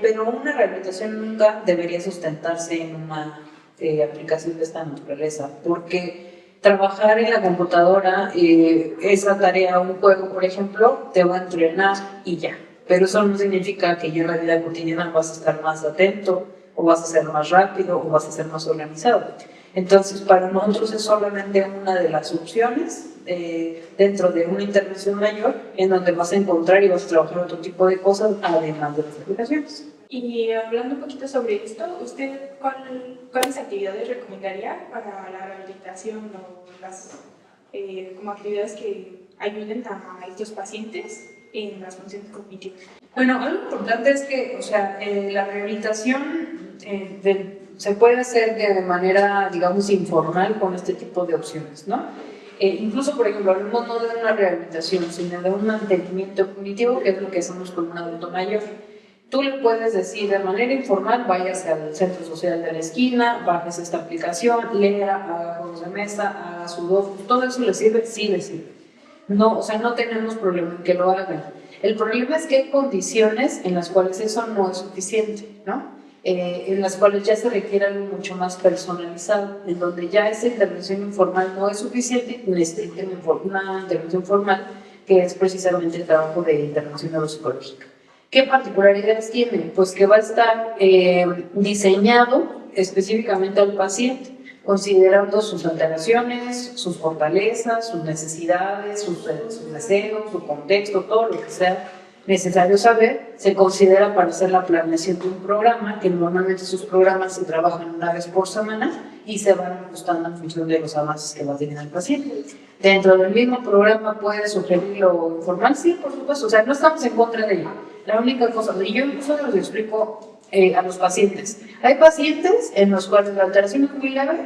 Pero una rehabilitación nunca debería sustentarse en una aplicación de esta naturaleza, porque trabajar en la computadora, esa tarea, un juego, por ejemplo, te va a entrenar y ya. Pero eso no significa que ya en la vida cotidiana vas a estar más atento, o vas a ser más rápido, o vas a ser más organizado. Entonces, para nosotros es solamente una de las opciones dentro de una intervención mayor en donde vas a encontrar y vas a trabajar otro tipo de cosas además de las aplicaciones. Y hablando un poquito sobre esto, ¿usted cuáles actividades recomendaría para la rehabilitación o las como actividades que ayuden a estos pacientes en las funciones cognitivas? Bueno, algo importante es que, o sea, la rehabilitación se puede hacer de manera, digamos, informal con este tipo de opciones, ¿no? Incluso, por ejemplo, hablamos no de una rehabilitación, sino de un mantenimiento cognitivo, que es lo que hacemos con un adulto mayor. Tú le puedes decir de manera informal, váyase al centro social de la esquina, bájese esta aplicación, lea, haga juegos de mesa, haga sudoku, todo eso le sirve, sí le sirve. No, o sea, no tenemos problema en que lo hagan. El problema es que hay condiciones en las cuales eso no es suficiente, ¿no? En las cuales ya se requiere algo mucho más personalizado, en donde ya esa intervención informal no es suficiente, necesitan una intervención formal, que es precisamente el trabajo de intervención neuropsicológica. ¿Qué particularidades tiene? Pues que va a estar diseñado específicamente al paciente, considerando sus alteraciones, sus fortalezas, sus necesidades, sus deseos, su contexto, todo lo que sea necesario saber, se considera para hacer la planeación de un programa, que normalmente sus programas se trabajan una vez por semana y se van ajustando en función de los avances que va teniendo el paciente. Dentro del mismo programa puede sugerir lo informal, sí, por supuesto, o sea, no estamos en contra de ello. La única cosa, y yo incluso los explico a los pacientes. Hay pacientes en los cuales la alteración es muy leve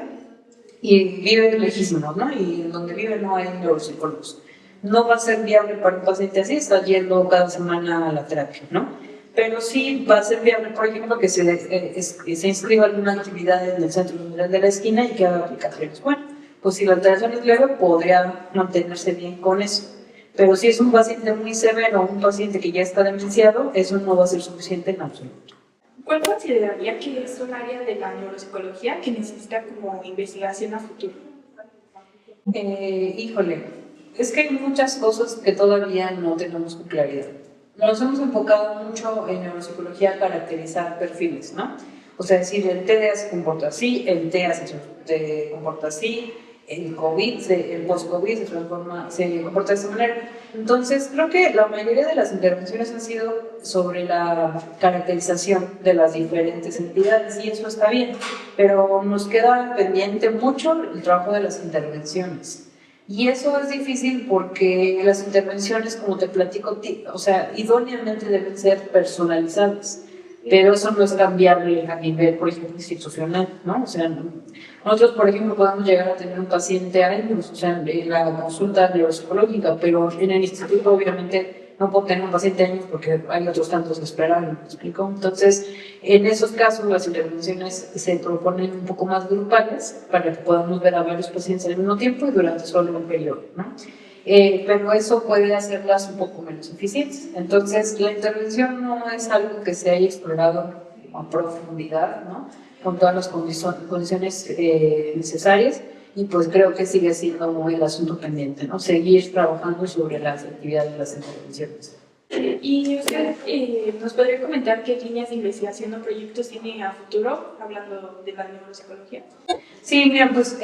y viven lejísimos, ¿no? Y en donde viven no hay neuropsicólogos. No va a ser viable para un paciente así, está yendo cada semana a la terapia, ¿no? Pero sí va a ser viable, por ejemplo, que se inscriba alguna actividad en el centro de la esquina y que haga aplicaciones. Bueno, pues si la alteración es leve, podría mantenerse bien con eso. Pero si es un paciente muy severo, un paciente que ya está demenciado, eso no va a ser suficiente en absoluto. ¿Cuál consideraría que es un área de la neuropsicología que necesita como investigación a futuro? Híjole, es que hay muchas cosas que todavía no tenemos con claridad. Nos hemos enfocado mucho en neuropsicología a caracterizar perfiles, ¿no? O sea, decir, el TDA se comporta así, el TEA se comporta así, el COVID, el post-COVID se comporta de esta manera. Entonces, creo que la mayoría de las intervenciones han sido sobre la caracterización de las diferentes entidades y eso está bien, pero nos queda pendiente mucho el trabajo de las intervenciones. Y eso es difícil porque las intervenciones, como te platico, o sea, idóneamente deben ser personalizadas, pero eso no es cambiable a nivel, por ejemplo, institucional, ¿no? O sea, nosotros, por ejemplo, podemos llegar a tener un paciente años, o sea, en la consulta neuropsicológica, pero en el instituto, obviamente, no puedo tener un paciente años porque hay otros tantos que esperar, ¿me explico? Entonces, en esos casos, las intervenciones se proponen un poco más grupales para que podamos ver a varios pacientes al mismo tiempo y durante solo un periodo, ¿no? Pero eso puede hacerlas un poco menos eficientes. Entonces, la intervención no es algo que se haya explorado a profundidad, ¿no? Con todas las condiciones necesarias, y pues creo que sigue siendo el asunto pendiente, ¿no? Seguir trabajando sobre las actividades de las intervenciones. ¿Y usted nos podría comentar qué líneas de investigación o proyectos tiene a futuro, hablando de la neuropsicología? Sí, mira, pues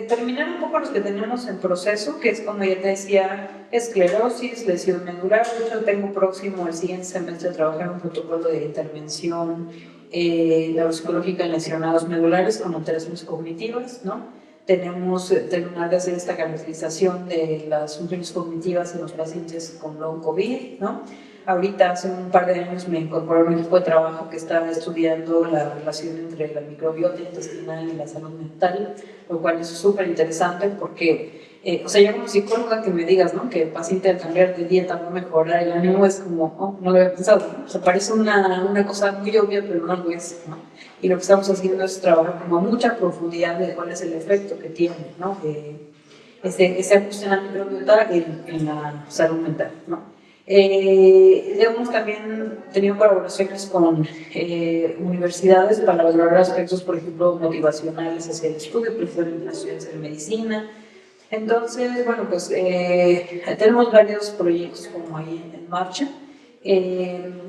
terminar un poco los que tenemos en proceso, que es, como ya te decía, esclerosis, lesión medular. Yo tengo próximo el siguiente semestre trabajar en un protocolo de intervención neuropsicológica en lesionados medulares con alteraciones cognitivas, ¿no? Tenemos terminar de hacer esta caracterización de las funciones cognitivas en los pacientes con long COVID, ¿no? Ahorita, hace un par de años, me incorporé a un equipo de trabajo que estaba estudiando la relación entre la microbiota intestinal y la salud mental, lo cual es súper interesante porque, o sea, yo como psicóloga que me digas, ¿no? Que el paciente al cambiar de dieta no mejora el ánimo es como, oh, no lo había pensado, ¿no? O sea, parece una cosa muy obvia, pero no lo es, ¿no? Y lo que estamos haciendo es trabajar como a mucha profundidad de cuál es el efecto que tiene, ¿no? Ese ajuste en la microbiota en la salud mental, ¿no? Hemos también tenido colaboraciones con universidades para valorar aspectos, por ejemplo, motivacionales hacia el estudio, precisamente en las estudiantes de medicina. Entonces, bueno, pues tenemos varios proyectos como ahí en marcha.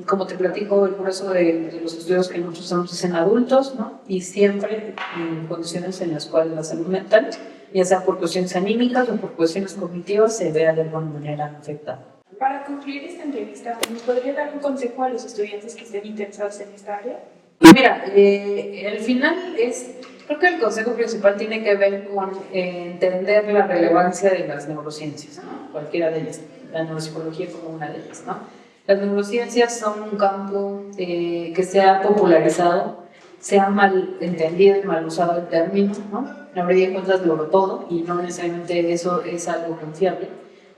Como te platico, el grueso de los estudios que nosotros hacemos en adultos, ¿no? Y siempre en condiciones en las cuales la salud mental, ya sea por cuestiones anímicas o por cuestiones cognitivas, se vea de alguna manera afectada. Para concluir esta entrevista, ¿me podría dar un consejo a los estudiantes que estén interesados en esta área? Mira, al final creo que el consejo principal tiene que ver con entender la relevancia de las neurociencias, ¿no? Cualquiera de ellas, la neuropsicología como una de ellas, ¿no? Las neurociencias son un campo que se ha popularizado, se ha mal entendido y mal usado el término, ¿no? La mayoría de cuentas logró todo y no necesariamente eso es algo confiable,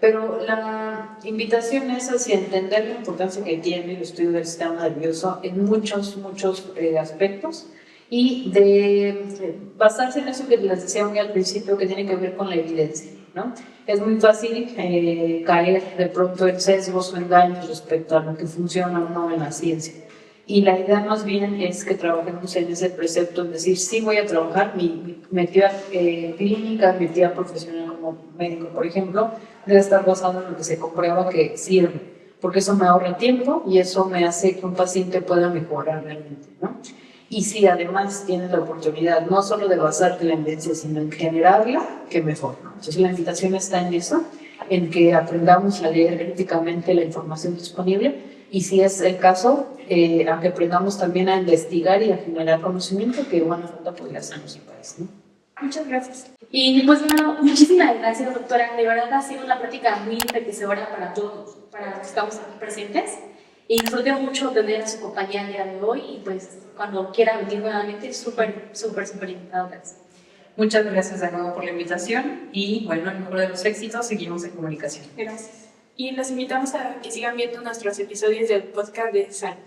pero la invitación es hacia entender la importancia que tiene el estudio del sistema nervioso en muchos aspectos y de basarse en eso que les decía muy al principio, que tiene que ver con la evidencia, ¿no? Es muy fácil caer de pronto en sesgos o engaños respecto a lo que funciona o no en la ciencia. Y la idea más bien es que trabajemos en ese precepto, es decir, sí voy a trabajar mi actividad clínica, mi actividad profesional como médico, por ejemplo, debe estar basado en lo que se comprueba que sirve, porque eso me ahorra tiempo y eso me hace que un paciente pueda mejorar realmente, ¿no? Y si además tienes la oportunidad no solo de basarte en la evidencia, sino en generarla, que mejor, ¿no? Entonces la invitación está en eso, en que aprendamos a leer críticamente la información disponible y si es el caso, a que aprendamos también a investigar y a generar conocimiento, que buena falta podría hacer nuestro país, ¿no? Muchas gracias. Y pues bueno, muchísimas gracias, doctora. De verdad ha sido una plática muy enriquecedora para todos, para los que estamos aquí presentes. Y disfruté mucho tener a su compañía el día de hoy y pues cuando quiera venir nuevamente, súper invitado. Gracias. Muchas gracias de nuevo por la invitación y bueno, el mejor de los éxitos, seguimos en comunicación. Gracias. Y los invitamos a que sigan viendo nuestros episodios del podcast de Salud.